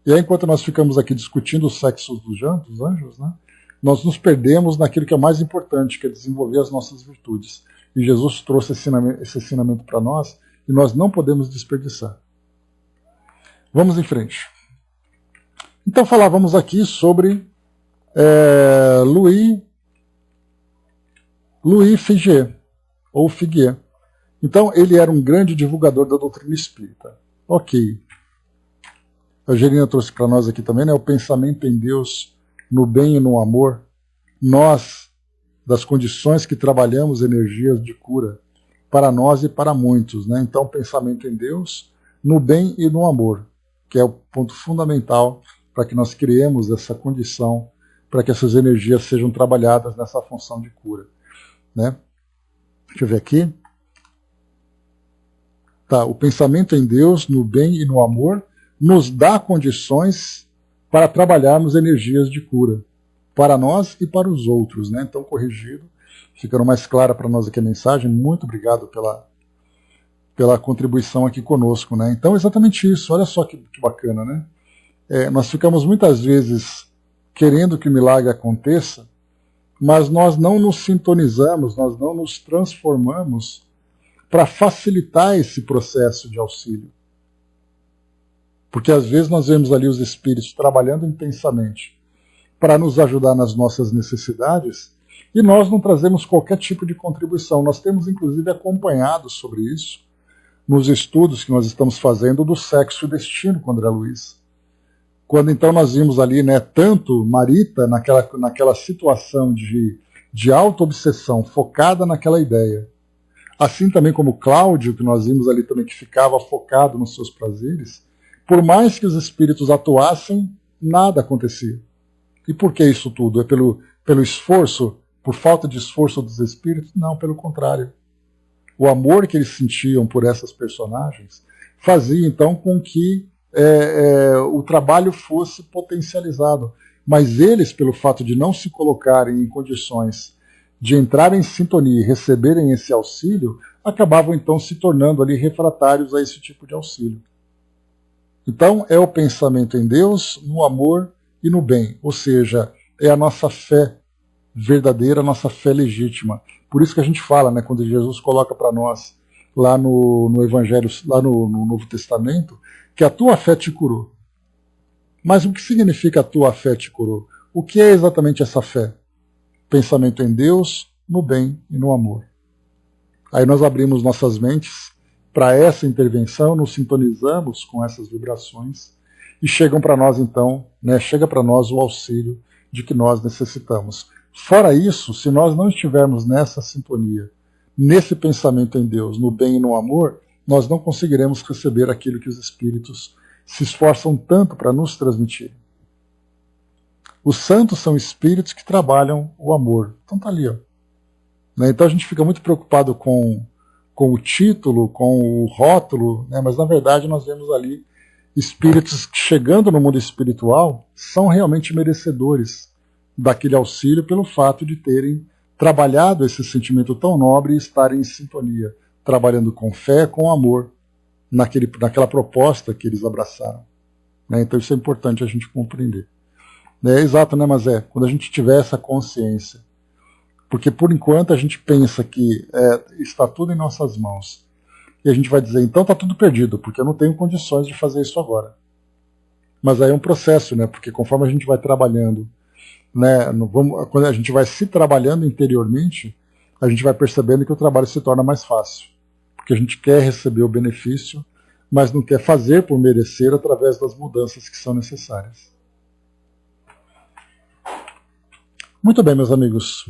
E aí, enquanto nós ficamos aqui discutindo os sexos dos anjos, né, nós nos perdemos naquilo que é mais importante, que é desenvolver as nossas virtudes. E Jesus trouxe esse ensinamento para nós e nós não podemos desperdiçar. Vamos em frente. Então falávamos aqui sobre Louis Figuier, ou Figuier. Então ele era um grande divulgador da doutrina espírita. Ok. A Angelina trouxe para nós aqui também, né, o pensamento em Deus, no bem e no amor. Nós, das condições que trabalhamos energias de cura, para nós e para muitos. Né? Então, pensamento em Deus, no bem e no amor, que é o ponto fundamental para que nós criemos essa condição, para que essas energias sejam trabalhadas nessa função de cura. Né? Deixa eu ver aqui. Tá, o pensamento em Deus, no bem e no amor, nos dá condições para trabalharmos energias de cura, para nós e para os outros. Né? Então, corrigido, ficando mais clara para nós aqui a mensagem. Muito obrigado pela contribuição aqui conosco. Né? Então, exatamente isso. Olha só que bacana. Né? Nós ficamos muitas vezes querendo que o milagre aconteça, mas nós não nos sintonizamos, nós não nos transformamos para facilitar esse processo de auxílio. Porque às vezes nós vemos ali os espíritos trabalhando intensamente para nos ajudar nas nossas necessidades e nós não trazemos qualquer tipo de contribuição. Nós temos inclusive acompanhado sobre isso nos estudos que nós estamos fazendo do sexo e destino com André Luiz. Quando então nós vimos ali, né, tanto Marita naquela situação de auto-obsessão, focada naquela ideia, assim também como Cláudio, que nós vimos ali também que ficava focado nos seus prazeres, por mais que os espíritos atuassem, nada acontecia. E por que isso tudo? É pelo esforço, por falta de esforço dos espíritos? Não, pelo contrário. O amor que eles sentiam por essas personagens fazia então com que o trabalho fosse potencializado. Mas eles, pelo fato de não se colocarem em condições de entrar em sintonia e receberem esse auxílio, acabavam então se tornando ali refratários a esse tipo de auxílio. Então é o pensamento em Deus, no amor e no bem, ou seja, é a nossa fé verdadeira, a nossa fé legítima. Por isso que a gente fala, né, quando Jesus coloca para nós lá no Evangelho, lá no Novo Testamento, que a tua fé te curou. Mas o que significa a tua fé te curou? O que é exatamente essa fé? Pensamento em Deus, no bem e no amor. Aí nós abrimos nossas mentes para essa intervenção, nos sintonizamos com essas vibrações e chegam para nós então, né, chega para nós o auxílio de que nós necessitamos. Fora isso, se nós não estivermos nessa sintonia, nesse pensamento em Deus, no bem e no amor, nós não conseguiremos receber aquilo que os espíritos se esforçam tanto para nos transmitir. Os santos são espíritos que trabalham o amor. Então tá ali, ó. Então a gente fica muito preocupado com o título, com o rótulo, né? Mas na verdade nós vemos ali espíritos que, chegando no mundo espiritual, são realmente merecedores daquele auxílio pelo fato de terem trabalhado esse sentimento tão nobre e estarem em sintonia, trabalhando com fé, com amor, naquela proposta que eles abraçaram. Então isso é importante a gente compreender. É exato, né, mas quando a gente tiver essa consciência, porque por enquanto a gente pensa que está tudo em nossas mãos, e a gente vai dizer, então está tudo perdido, porque eu não tenho condições de fazer isso agora. Mas aí é um processo, né, porque conforme a gente vai trabalhando, né, quando a gente vai se trabalhando interiormente, a gente vai percebendo que o trabalho se torna mais fácil, porque a gente quer receber o benefício, mas não quer fazer por merecer através das mudanças que são necessárias. Muito bem, meus amigos.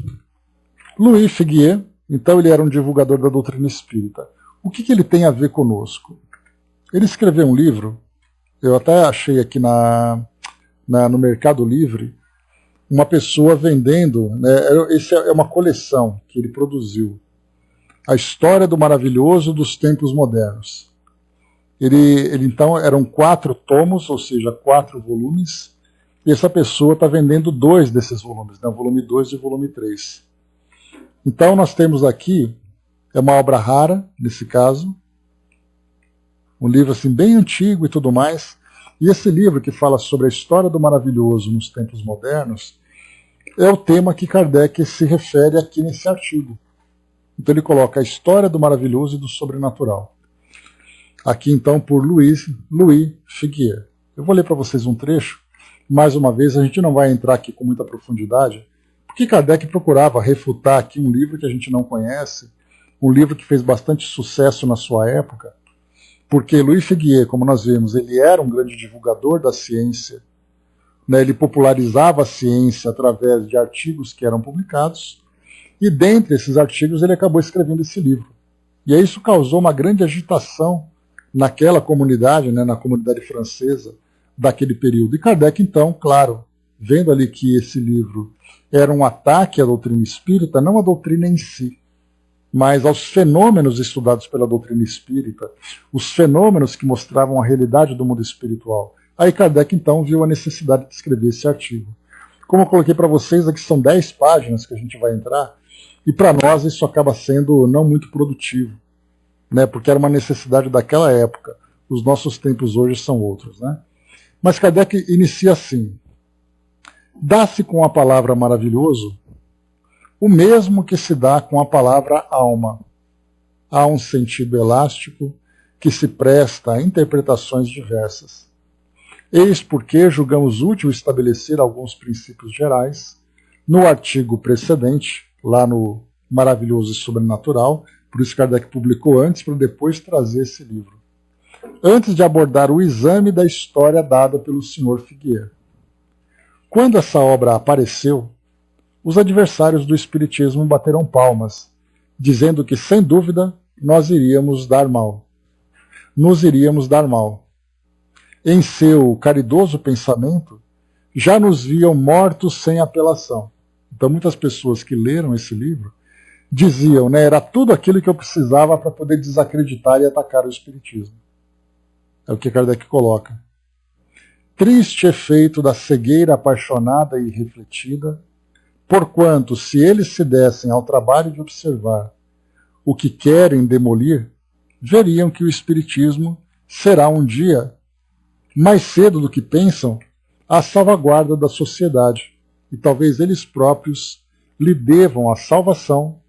Louis Figuier, então ele era um divulgador da doutrina espírita. O que ele tem a ver conosco? Ele escreveu um livro, eu até achei aqui no Mercado Livre, uma pessoa vendendo, né, essa é uma coleção que ele produziu, A História do Maravilhoso dos Tempos Modernos. Ele então eram 4 tomos, ou seja, 4 volumes, e essa pessoa está vendendo 2 desses volumes, né, o volume 2 e o volume 3. Então nós temos aqui, é uma obra rara, nesse caso, um livro assim bem antigo e tudo mais, e esse livro que fala sobre a história do maravilhoso nos tempos modernos, é o tema que Kardec se refere aqui nesse artigo. Então ele coloca a história do maravilhoso e do sobrenatural. Aqui então por Louis Figuier. Eu vou ler para vocês um trecho. Mais uma vez, a gente não vai entrar aqui com muita profundidade, porque Kardec procurava refutar aqui um livro que a gente não conhece, um livro que fez bastante sucesso na sua época, porque Louis Figuier, como nós vemos, ele era um grande divulgador da ciência, né, ele popularizava a ciência através de artigos que eram publicados, e dentre esses artigos ele acabou escrevendo esse livro. E aí isso causou uma grande agitação naquela comunidade, né, na comunidade francesa, daquele período. E Kardec, então, claro, vendo ali que esse livro era um ataque à doutrina espírita, não à doutrina em si, mas aos fenômenos estudados pela doutrina espírita, os fenômenos que mostravam a realidade do mundo espiritual. Aí Kardec, então, viu a necessidade de escrever esse artigo. Como eu coloquei para vocês, aqui são 10 páginas que a gente vai entrar, e para nós isso acaba sendo não muito produtivo, né, porque era uma necessidade daquela época. Os nossos tempos hoje são outros, né? Mas Kardec inicia assim: dá-se com a palavra maravilhoso o mesmo que se dá com a palavra alma. Há um sentido elástico que se presta a interpretações diversas. Eis porque julgamos útil estabelecer alguns princípios gerais no artigo precedente, lá no Maravilhoso e Sobrenatural, Por isso Kardec publicou antes, para depois trazer esse livro. Antes de abordar o exame da história dada pelo Sr. Figuier. Quando essa obra apareceu, os adversários do Espiritismo bateram palmas, dizendo que, sem dúvida, nos iríamos dar mal. Em seu caridoso pensamento, já nos viam mortos sem apelação. Então, muitas pessoas que leram esse livro diziam, né, era tudo aquilo que eu precisava para poder desacreditar e atacar o Espiritismo. É o que Kardec coloca. Triste efeito da cegueira apaixonada e refletida, porquanto, se eles se dessem ao trabalho de observar o que querem demolir, veriam que o Espiritismo será um dia, mais cedo do que pensam, a salvaguarda da sociedade, e talvez eles próprios lhe devam a salvação,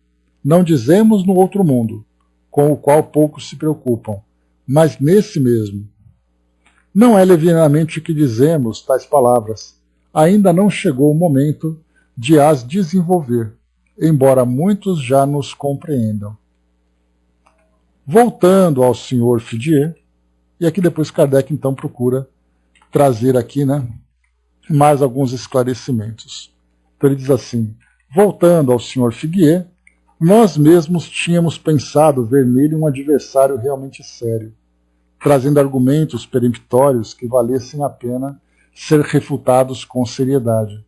não dizemos no outro mundo, com o qual poucos se preocupam, mas nesse mesmo. Não é levianamente que dizemos tais palavras, ainda não chegou o momento de as desenvolver, embora muitos já nos compreendam. Voltando ao Sr. Figuier, e aqui depois Kardec então procura trazer aqui, né, mais alguns esclarecimentos. Então ele diz assim, voltando ao Sr. Figuier, nós mesmos tínhamos pensado ver nele um adversário realmente sério, trazendo argumentos peremptórios que valessem a pena ser refutados com seriedade.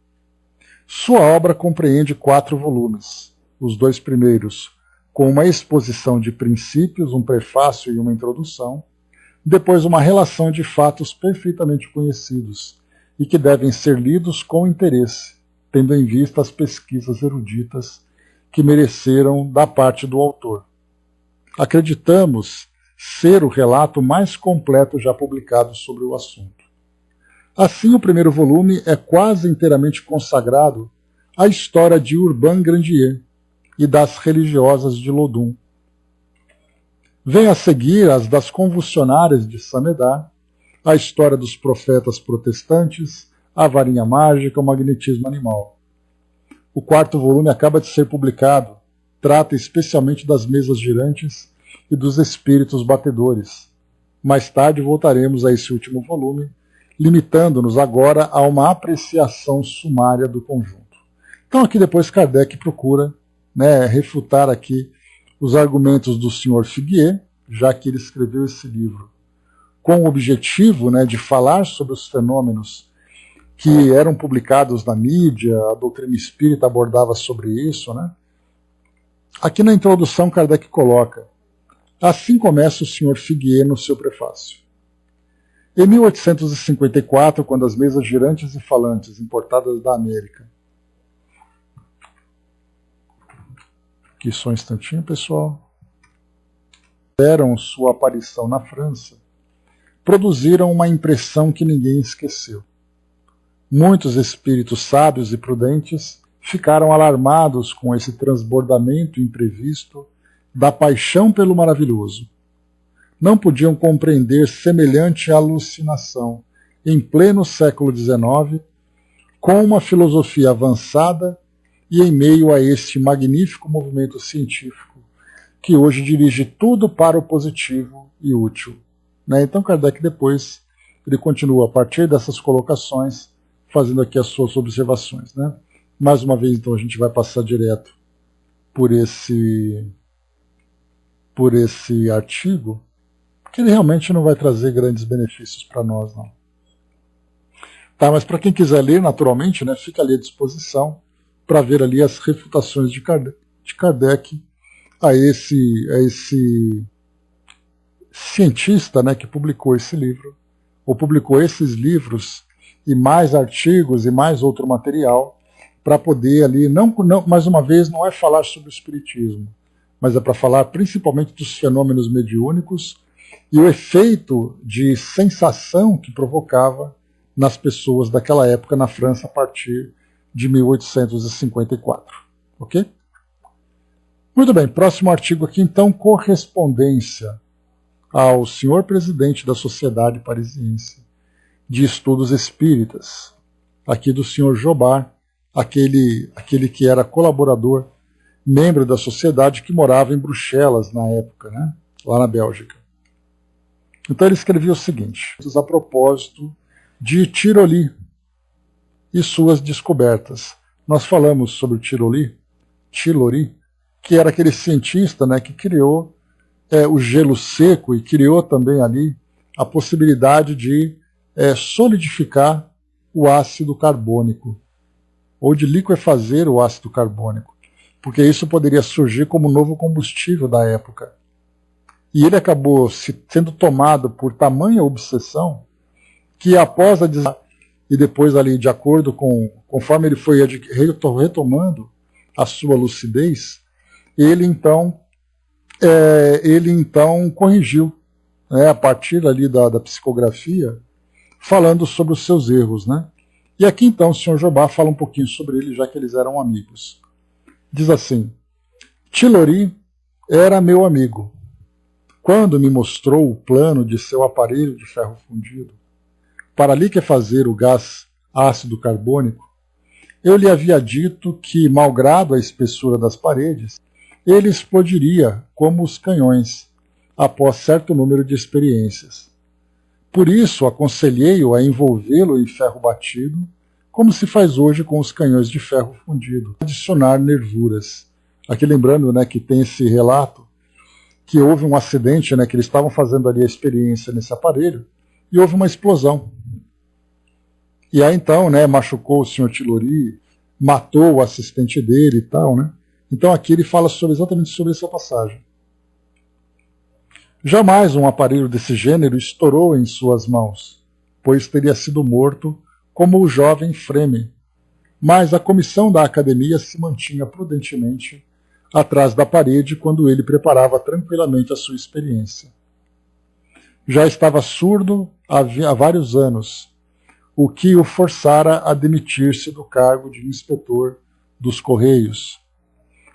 Sua obra compreende 4 volumes, os 2 primeiros com uma exposição de princípios, um prefácio e uma introdução, depois uma relação de fatos perfeitamente conhecidos e que devem ser lidos com interesse, tendo em vista as pesquisas eruditas que mereceram da parte do autor. Acreditamos ser o relato mais completo já publicado sobre o assunto. Assim, o primeiro volume é quase inteiramente consagrado à história de Urbain Grandier e das religiosas de Lodum. Vem a seguir as das convulsionárias de Saint-Médard, a história dos profetas protestantes, a varinha mágica, o magnetismo animal. O 4º volume acaba de ser publicado, trata especialmente das mesas girantes e dos espíritos batedores. Mais tarde voltaremos a esse último volume, limitando-nos agora a uma apreciação sumária do conjunto. Então aqui depois Kardec procura, né, refutar aqui os argumentos do Sr. Figuier, já que ele escreveu esse livro com o objetivo, né, de falar sobre os fenômenos que eram publicados na mídia, a doutrina espírita abordava sobre isso, né? Aqui na introdução Kardec coloca, assim começa o Sr. Figuier no seu prefácio. Em 1854, quando as mesas girantes e falantes importadas da América... Aqui só um instantinho, pessoal. Deram sua aparição na França, produziram uma impressão que ninguém esqueceu. Muitos espíritos sábios e prudentes ficaram alarmados com esse transbordamento imprevisto da paixão pelo maravilhoso. Não podiam compreender semelhante alucinação em pleno século XIX, com uma filosofia avançada e em meio a este magnífico movimento científico que hoje dirige tudo para o positivo e útil. Então Kardec depois ele continua a partir dessas colocações fazendo aqui as suas observações. Mais uma vez então a gente vai passar direto por esse artigo, porque ele realmente não vai trazer grandes benefícios para nós, não. Tá, mas para quem quiser ler, naturalmente, fica ali à disposição para ver ali as refutações de Kardec a esse cientista, que publicou esse livro, ou publicou esses livros e mais artigos e mais outro material, para poder ali, não, mais uma vez, não é falar sobre o espiritismo, mas é para falar principalmente dos fenômenos mediúnicos e o efeito de sensação que provocava nas pessoas daquela época na França a partir de 1854. Ok? Muito bem, próximo artigo aqui então, correspondência ao senhor presidente da Sociedade Parisiense de Estudos Espíritas, aqui do senhor Jobard, aquele que era colaborador membro da sociedade que morava em Bruxelas na época, né? Lá na Bélgica. Então ele escrevia o seguinte, a propósito de Tiroli e suas descobertas. Nós falamos sobre o Tiroli, que era aquele cientista, né, que criou o gelo seco e criou também ali a possibilidade de solidificar o ácido carbônico, ou de liquefazer o ácido carbônico, porque isso poderia surgir como novo combustível da época. E ele acabou sendo tomado por tamanha obsessão que após a e depois ali, de acordo com, conforme ele foi retomando a sua lucidez, ele então corrigiu, né, a partir ali da psicografia, falando sobre os seus erros, né? E aqui então o Sr. Jobá fala um pouquinho sobre ele, já que eles eram amigos. Diz assim, Tilori era meu amigo. Quando me mostrou o plano de seu aparelho de ferro fundido para liquefazer o gás ácido carbônico, eu lhe havia dito que, malgrado a espessura das paredes, ele explodiria como os canhões, após certo número de experiências. Por isso, aconselhei-o a envolvê-lo em ferro batido, como se faz hoje com os canhões de ferro fundido, adicionar nervuras. Aqui lembrando, né, que tem esse relato que houve um acidente, né, que eles estavam fazendo ali a experiência nesse aparelho, e houve uma explosão. E aí então, né, machucou o Sr. Tilori, matou o assistente dele e tal, né? Então aqui ele fala exatamente sobre essa passagem. Jamais um aparelho desse gênero estourou em suas mãos, pois teria sido morto como o jovem Freme. Mas a comissão da academia se mantinha prudentemente atrás da parede quando ele preparava tranquilamente a sua experiência. Já estava surdo há vários anos, o que o forçara a demitir-se do cargo de inspetor dos Correios.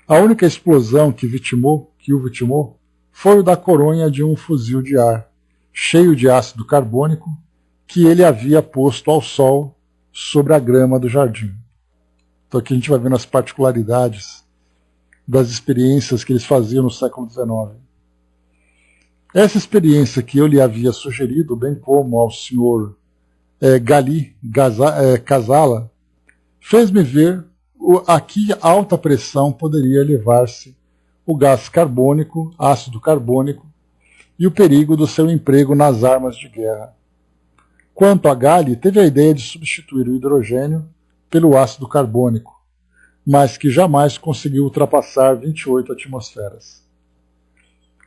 A única explosão que o vitimou foi o da coronha de um fuzil de ar, cheio de ácido carbônico, que ele havia posto ao sol sobre a grama do jardim. Então aqui a gente vai vendo as particularidades das experiências que eles faziam no século XIX. Essa experiência que eu lhe havia sugerido, bem como ao senhor Casala, fez-me ver a que alta pressão poderia elevar-se o gás carbônico, ácido carbônico, e o perigo do seu emprego nas armas de guerra. Quanto a Galli, teve a ideia de substituir o hidrogênio pelo ácido carbônico, mas que jamais conseguiu ultrapassar 28 atmosferas.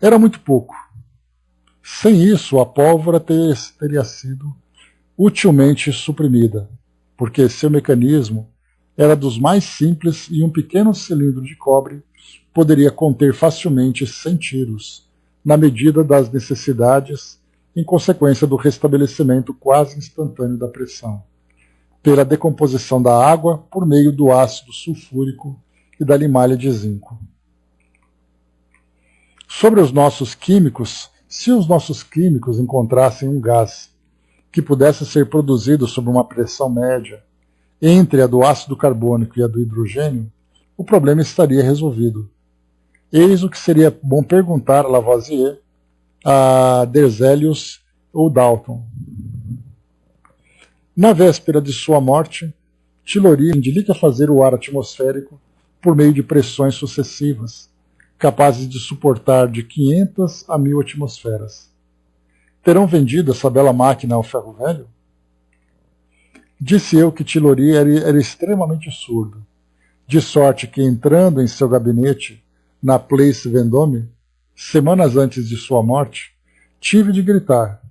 Era muito pouco. Sem isso, a pólvora teria sido utilmente suprimida, porque seu mecanismo era dos mais simples e um pequeno cilindro de cobre poderia conter facilmente 100 tiros, na medida das necessidades, em consequência do restabelecimento quase instantâneo da pressão, pela decomposição da água por meio do ácido sulfúrico e da limalha de zinco. Sobre os nossos químicos, se os nossos químicos encontrassem um gás que pudesse ser produzido sob uma pressão média entre a do ácido carbônico e a do hidrogênio, o problema estaria resolvido. Eis o que seria bom perguntar a Lavoisier, a Berzelius ou Dalton. Na véspera de sua morte, Tilori indica fazer o ar atmosférico por meio de pressões sucessivas, capazes de suportar de 500 a 1000 atmosferas. Terão vendido essa bela máquina ao ferro velho? Disse eu que Tilori era extremamente surdo, de sorte que, entrando em seu gabinete na Place Vendôme, semanas antes de sua morte, tive de gritar.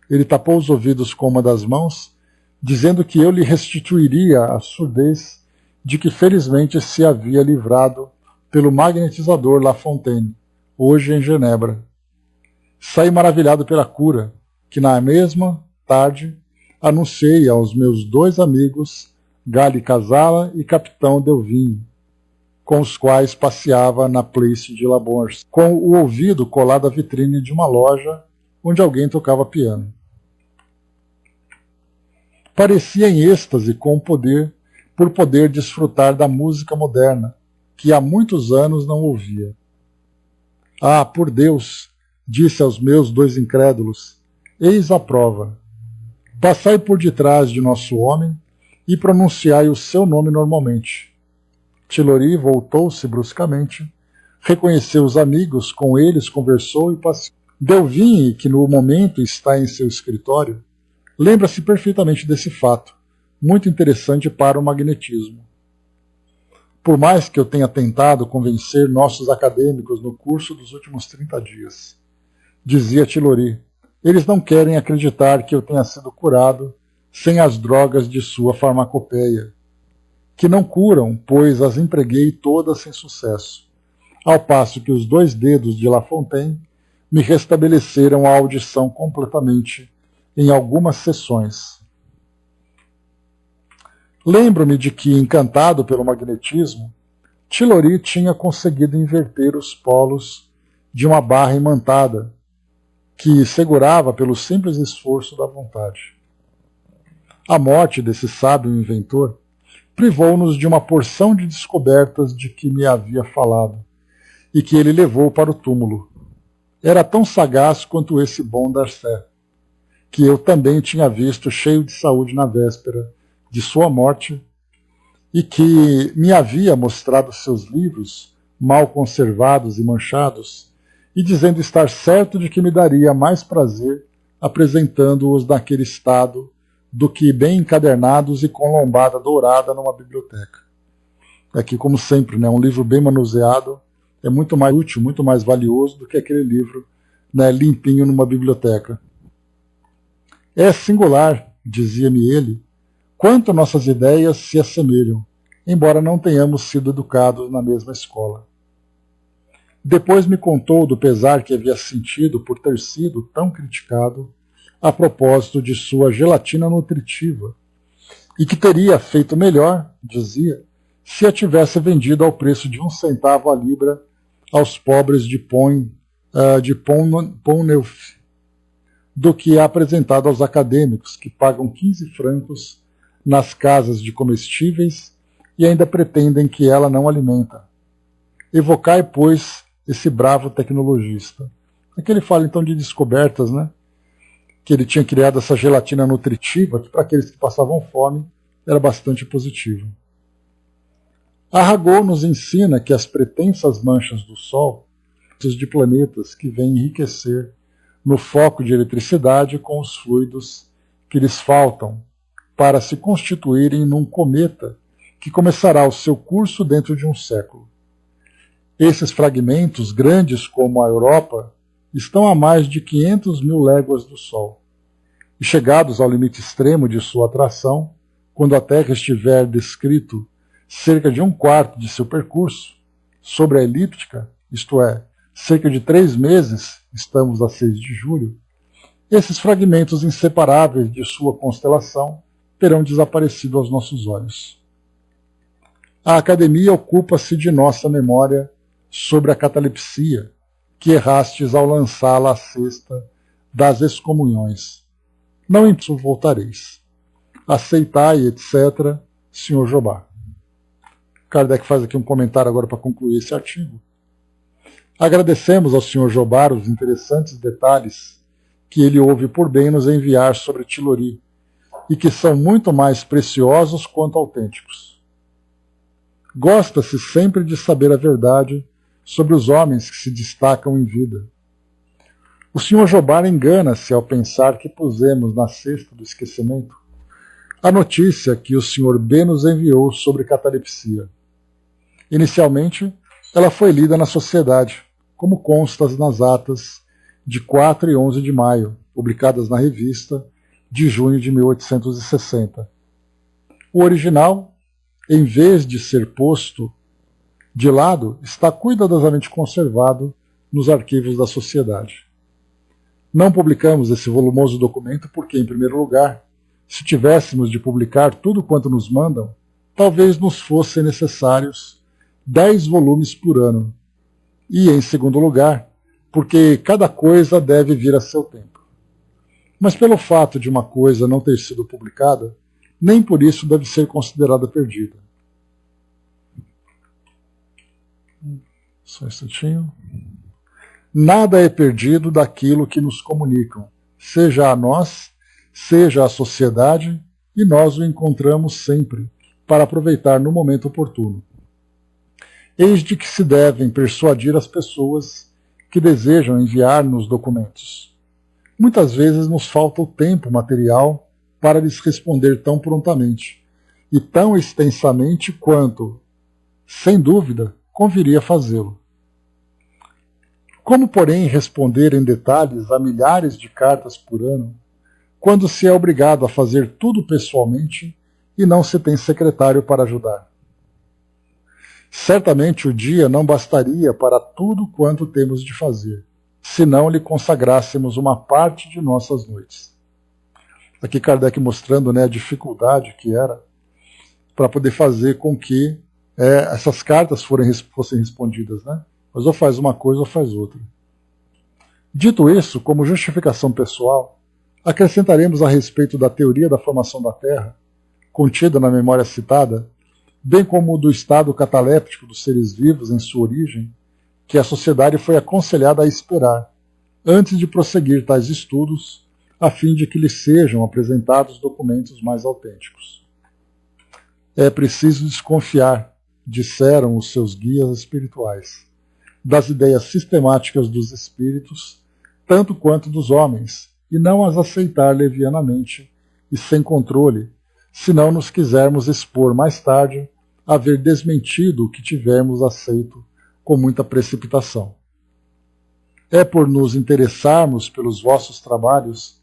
Ele tapou os ouvidos com uma das mãos, dizendo que eu lhe restituiria a surdez de que felizmente se havia livrado pelo magnetizador La Fontaine, hoje em Genebra. Saí maravilhado pela cura, que na mesma tarde anunciei aos meus 2 amigos, Galli Casala e Capitão Delvin, com os quais passeava na Place de la Bourse, com o ouvido colado à vitrine de uma loja onde alguém tocava piano. Parecia em êxtase por poder desfrutar da música moderna, que há muitos anos não ouvia. Ah, por Deus, disse aos meus 2 incrédulos, eis a prova. Passai por detrás de nosso homem e pronunciai o seu nome normalmente. Tilori voltou-se bruscamente, reconheceu os amigos, com eles conversou e passeou. Delvinhe, que no momento está em seu escritório, lembra-se perfeitamente desse fato, muito interessante para o magnetismo. Por mais que eu tenha tentado convencer nossos acadêmicos no curso dos últimos 30 dias, dizia Tilori, eles não querem acreditar que eu tenha sido curado sem as drogas de sua farmacopeia, que não curam, pois as empreguei todas sem sucesso, ao passo que os 2 dedos de La Fontaine me restabeleceram a audição completamente em algumas sessões. Lembro-me de que, encantado pelo magnetismo, Tilori tinha conseguido inverter os polos de uma barra imantada, que segurava pelo simples esforço da vontade. A morte desse sábio inventor privou-nos de uma porção de descobertas de que me havia falado, e que ele levou para o túmulo. Era tão sagaz quanto esse bom Darcet, que eu também tinha visto cheio de saúde na véspera de sua morte, e que me havia mostrado seus livros, mal conservados e manchados, e dizendo estar certo de que me daria mais prazer apresentando-os naquele estado do que bem encadernados e com lombada dourada numa biblioteca. Aqui, como sempre, né, um livro bem manuseado é muito mais útil, muito mais valioso do que aquele livro, né, limpinho numa biblioteca. É singular, dizia-me ele, quanto nossas ideias se assemelham, embora não tenhamos sido educados na mesma escola. Depois me contou do pesar que havia sentido por ter sido tão criticado a propósito de sua gelatina nutritiva, e que teria feito melhor, dizia, se a tivesse vendido ao preço de 1 centavo a libra aos pobres de Pont-Neuf, do que apresentado aos acadêmicos, que pagam 15 francos nas casas de comestíveis e ainda pretendem que ela não alimenta. Evocai, pois, esse bravo tecnologista. Aqui ele fala então de descobertas, né? Que ele tinha criado essa gelatina nutritiva, que para aqueles que passavam fome era bastante positivo. Arago nos ensina que as pretensas manchas do Sol são de planetas que vêm enriquecer no foco de eletricidade com os fluidos que lhes faltam para se constituírem num cometa que começará o seu curso dentro de um século. Esses fragmentos, grandes como a Europa, estão a mais de 500 mil léguas do Sol. E chegados ao limite extremo de sua atração, quando a Terra estiver descrito cerca de 1/4 de seu percurso, sobre a elíptica, isto é, cerca de 3 meses, estamos a 6 de julho, esses fragmentos inseparáveis de sua constelação terão desaparecido aos nossos olhos. A Academia ocupa-se de nossa memória sobre a catalepsia, que errastes ao lançá-la à cesta das excomunhões. Não em isso voltareis. Aceitai, etc., Sr. Jobard. Kardec faz aqui um comentário agora para concluir esse artigo. Agradecemos ao Sr. Jobard os interessantes detalhes que ele houve por bem nos enviar sobre Tilori, e que são muito mais preciosos quanto autênticos. Gosta-se sempre de saber a verdade sobre os homens que se destacam em vida. O Sr. Jobard engana-se ao pensar que pusemos na cesta do esquecimento a notícia que o Sr. B nos enviou sobre catalepsia. Inicialmente, ela foi lida na Sociedade, como consta nas atas de 4 e 11 de maio, publicadas na revista de junho de 1860. O original, em vez de ser posto de lado, está cuidadosamente conservado nos arquivos da Sociedade. Não publicamos esse volumoso documento porque, em primeiro lugar, se tivéssemos de publicar tudo quanto nos mandam, talvez nos fossem necessários 10 volumes por ano. E, em segundo lugar, porque cada coisa deve vir a seu tempo. Mas pelo fato de uma coisa não ter sido publicada, nem por isso deve ser considerada perdida. Só um instantinho. Nada é perdido daquilo que nos comunicam, seja a nós, seja a sociedade, e nós o encontramos sempre, para aproveitar no momento oportuno. Eis de que se devem persuadir as pessoas que desejam enviar-nos documentos. Muitas vezes nos falta o tempo material para lhes responder tão prontamente, e tão extensamente quanto, sem dúvida, conviria fazê-lo. Como, porém, responder em detalhes a milhares de cartas por ano, quando se é obrigado a fazer tudo pessoalmente e não se tem secretário para ajudar? Certamente o dia não bastaria para tudo quanto temos de fazer, se não lhe consagrássemos uma parte de nossas noites. Aqui Kardec mostrando, a dificuldade que era para poder fazer com que essas cartas fossem respondidas, Mas ou faz uma coisa ou faz outra. Dito isso, como justificação pessoal, acrescentaremos a respeito da teoria da formação da Terra, contida na memória citada, bem como do estado cataléptico dos seres vivos em sua origem, que a sociedade foi aconselhada a esperar, antes de prosseguir tais estudos, a fim de que lhes sejam apresentados documentos mais autênticos. É preciso desconfiar, disseram os seus guias espirituais, das ideias sistemáticas dos espíritos, tanto quanto dos homens, e não as aceitar levianamente e sem controle, se não nos quisermos expor mais tarde a ver desmentido o que tivermos aceito com muita precipitação. É por nos interessarmos pelos vossos trabalhos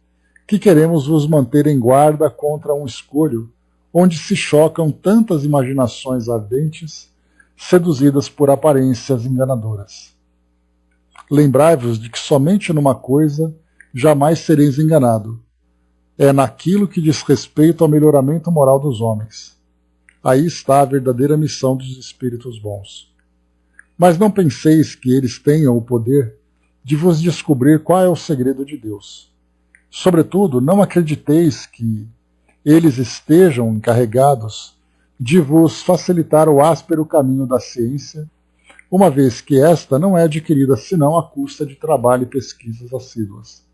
que queremos vos manter em guarda contra um escolho onde se chocam tantas imaginações ardentes, seduzidas por aparências enganadoras. Lembrai-vos de que somente numa coisa jamais sereis enganado. É naquilo que diz respeito ao melhoramento moral dos homens. Aí está a verdadeira missão dos espíritos bons. Mas não penseis que eles tenham o poder de vos descobrir qual é o segredo de Deus. Sobretudo, não acrediteis que eles estejam encarregados de vos facilitar o áspero caminho da ciência, uma vez que esta não é adquirida senão à custa de trabalho e pesquisas assíduas.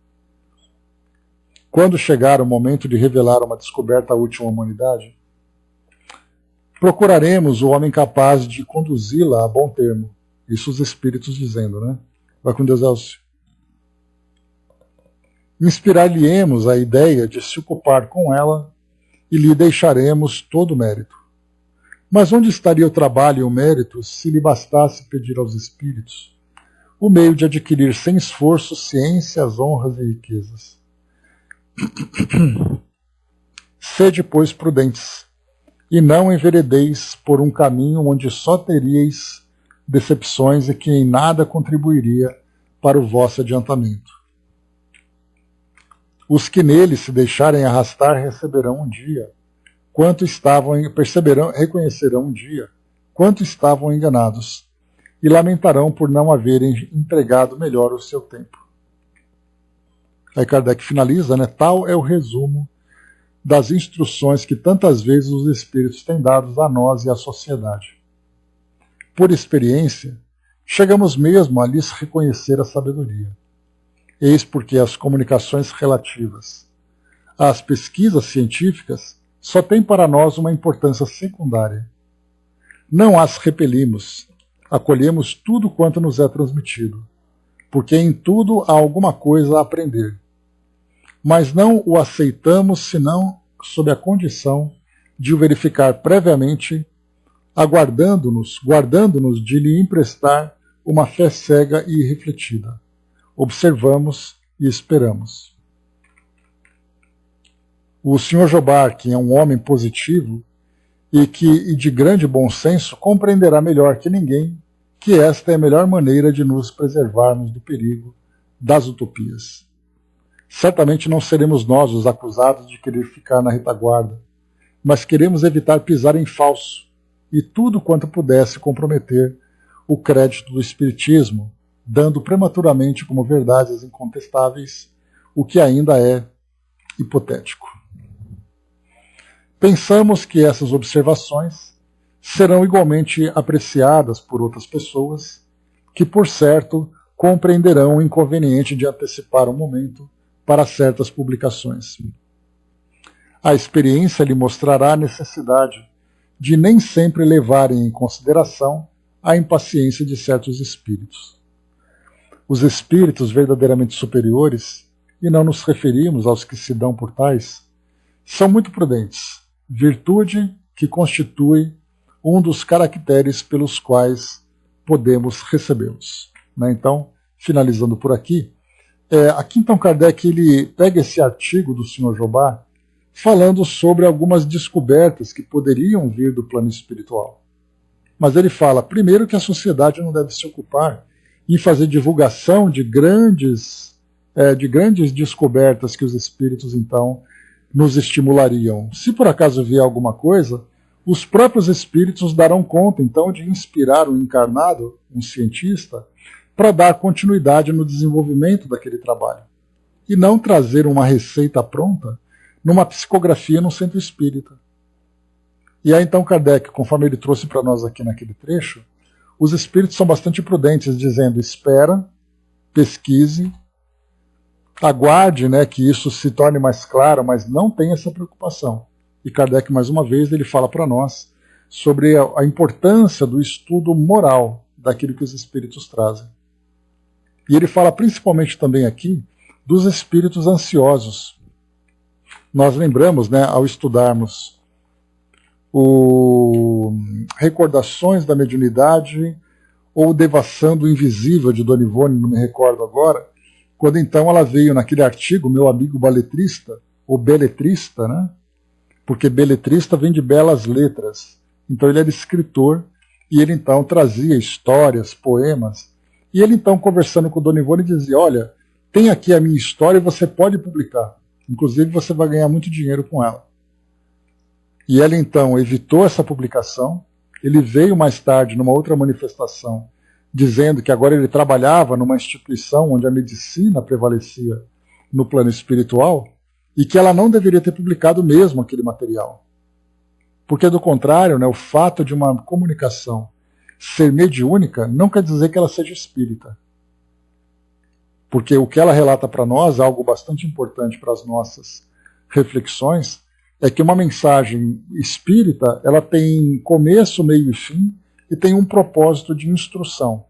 Quando chegar o momento de revelar uma descoberta útil à humanidade, procuraremos o homem capaz de conduzi-la a bom termo. Isso os espíritos dizendo, Vai com Deus, Elcio. Inspirar-lhe-emos a ideia de se ocupar com ela e lhe deixaremos todo o mérito. Mas onde estaria o trabalho e o mérito se lhe bastasse pedir aos espíritos o meio de adquirir sem esforço ciências, honras e riquezas? Sede, pois, prudentes, e não enveredeis por um caminho onde só teríeis decepções e que em nada contribuiria para o vosso adiantamento. Os que nele se deixarem arrastar receberão um dia quanto estavam, reconhecerão um dia quanto estavam enganados e lamentarão por não haverem empregado melhor o seu tempo. Aí Kardec finaliza, tal é o resumo das instruções que tantas vezes os espíritos têm dado a nós e à sociedade. Por experiência, chegamos mesmo a lhes reconhecer a sabedoria. Eis porque as comunicações relativas às pesquisas científicas só têm para nós uma importância secundária. Não as repelimos, acolhemos tudo quanto nos é transmitido, porque em tudo há alguma coisa a aprender. Mas não o aceitamos senão sob a condição de o verificar previamente, guardando-nos de lhe emprestar uma fé cega e irrefletida. Observamos e esperamos. O Sr. Jobard, que é um homem positivo e de grande bom senso, compreenderá melhor que ninguém que esta é a melhor maneira de nos preservarmos do perigo das utopias. Certamente não seremos nós os acusados de querer ficar na retaguarda, mas queremos evitar pisar em falso e tudo quanto pudesse comprometer o crédito do Espiritismo, dando prematuramente como verdades incontestáveis o que ainda é hipotético. Pensamos que essas observações serão igualmente apreciadas por outras pessoas, que, por certo, compreenderão o inconveniente de antecipar o momento para certas publicações. A experiência lhe mostrará a necessidade de nem sempre levarem em consideração a impaciência de certos espíritos. Os espíritos verdadeiramente superiores, e não nos referimos aos que se dão por tais, são muito prudentes, virtude que constitui um dos caracteres pelos quais podemos recebê-los. Então, finalizando por aqui, aqui então Kardec ele pega esse artigo do Sr. Jobard falando sobre algumas descobertas que poderiam vir do plano espiritual. Mas ele fala, primeiro, que a sociedade não deve se ocupar em fazer divulgação de grandes descobertas que os espíritos, então, nos estimulariam. Se por acaso vier alguma coisa, os próprios espíritos darão conta, então, de inspirar um encarnado, um cientista, para dar continuidade no desenvolvimento daquele trabalho. E não trazer uma receita pronta numa psicografia no centro espírita. E aí então Kardec, conforme ele trouxe para nós aqui naquele trecho, os espíritos são bastante prudentes, dizendo, espera, pesquise, aguarde, que isso se torne mais claro, mas não tenha essa preocupação. E Kardec, mais uma vez, ele fala para nós sobre a importância do estudo moral daquilo que os espíritos trazem. E ele fala principalmente também aqui dos espíritos ansiosos. Nós lembramos, ao estudarmos o Recordações da Mediunidade ou Devassando o Invisível de Dona Ivone, não me recordo agora, quando então ela veio naquele artigo, meu amigo baletrista, ou beletrista, porque beletrista vem de belas letras. Então ele era escritor e ele então trazia histórias, poemas, e ele então conversando com Dona Ivone dizia, olha, tem aqui a minha história e você pode publicar. Inclusive você vai ganhar muito dinheiro com ela. E ela então evitou essa publicação. Ele veio mais tarde numa outra manifestação dizendo que agora ele trabalhava numa instituição onde a medicina prevalecia no plano espiritual e que ela não deveria ter publicado mesmo aquele material. Porque do contrário, o fato de uma comunicação ser mediúnica não quer dizer que ela seja espírita. Porque o que ela relata para nós, algo bastante importante para as nossas reflexões, é que uma mensagem espírita ela tem começo, meio e fim, e tem um propósito de instrução.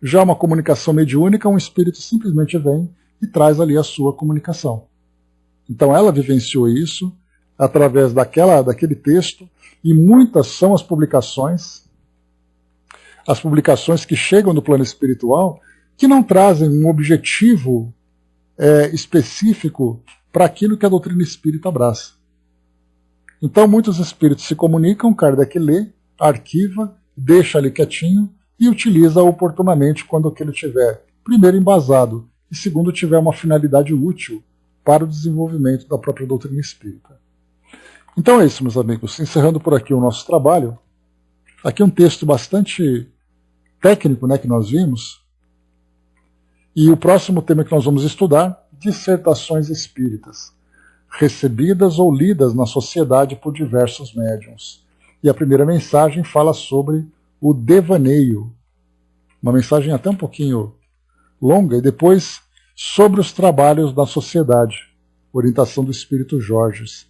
Já uma comunicação mediúnica, um espírito simplesmente vem e traz ali a sua comunicação. Então ela vivenciou isso através daquele texto, e muitas são as publicações que chegam no plano espiritual, que não trazem um objetivo específico para aquilo que a doutrina espírita abraça. Então muitos espíritos se comunicam, Kardec lê, arquiva, deixa ali quietinho e utiliza oportunamente quando aquilo tiver, primeiro, embasado e segundo, tiver uma finalidade útil para o desenvolvimento da própria doutrina espírita. Então é isso, meus amigos. Encerrando por aqui o nosso trabalho, aqui um texto bastante técnico, que nós vimos. E o próximo tema que nós vamos estudar, dissertações espíritas, recebidas ou lidas na sociedade por diversos médiuns. E a primeira mensagem fala sobre o devaneio, uma mensagem até um pouquinho longa, e depois sobre os trabalhos da sociedade, orientação do Espírito Jorge.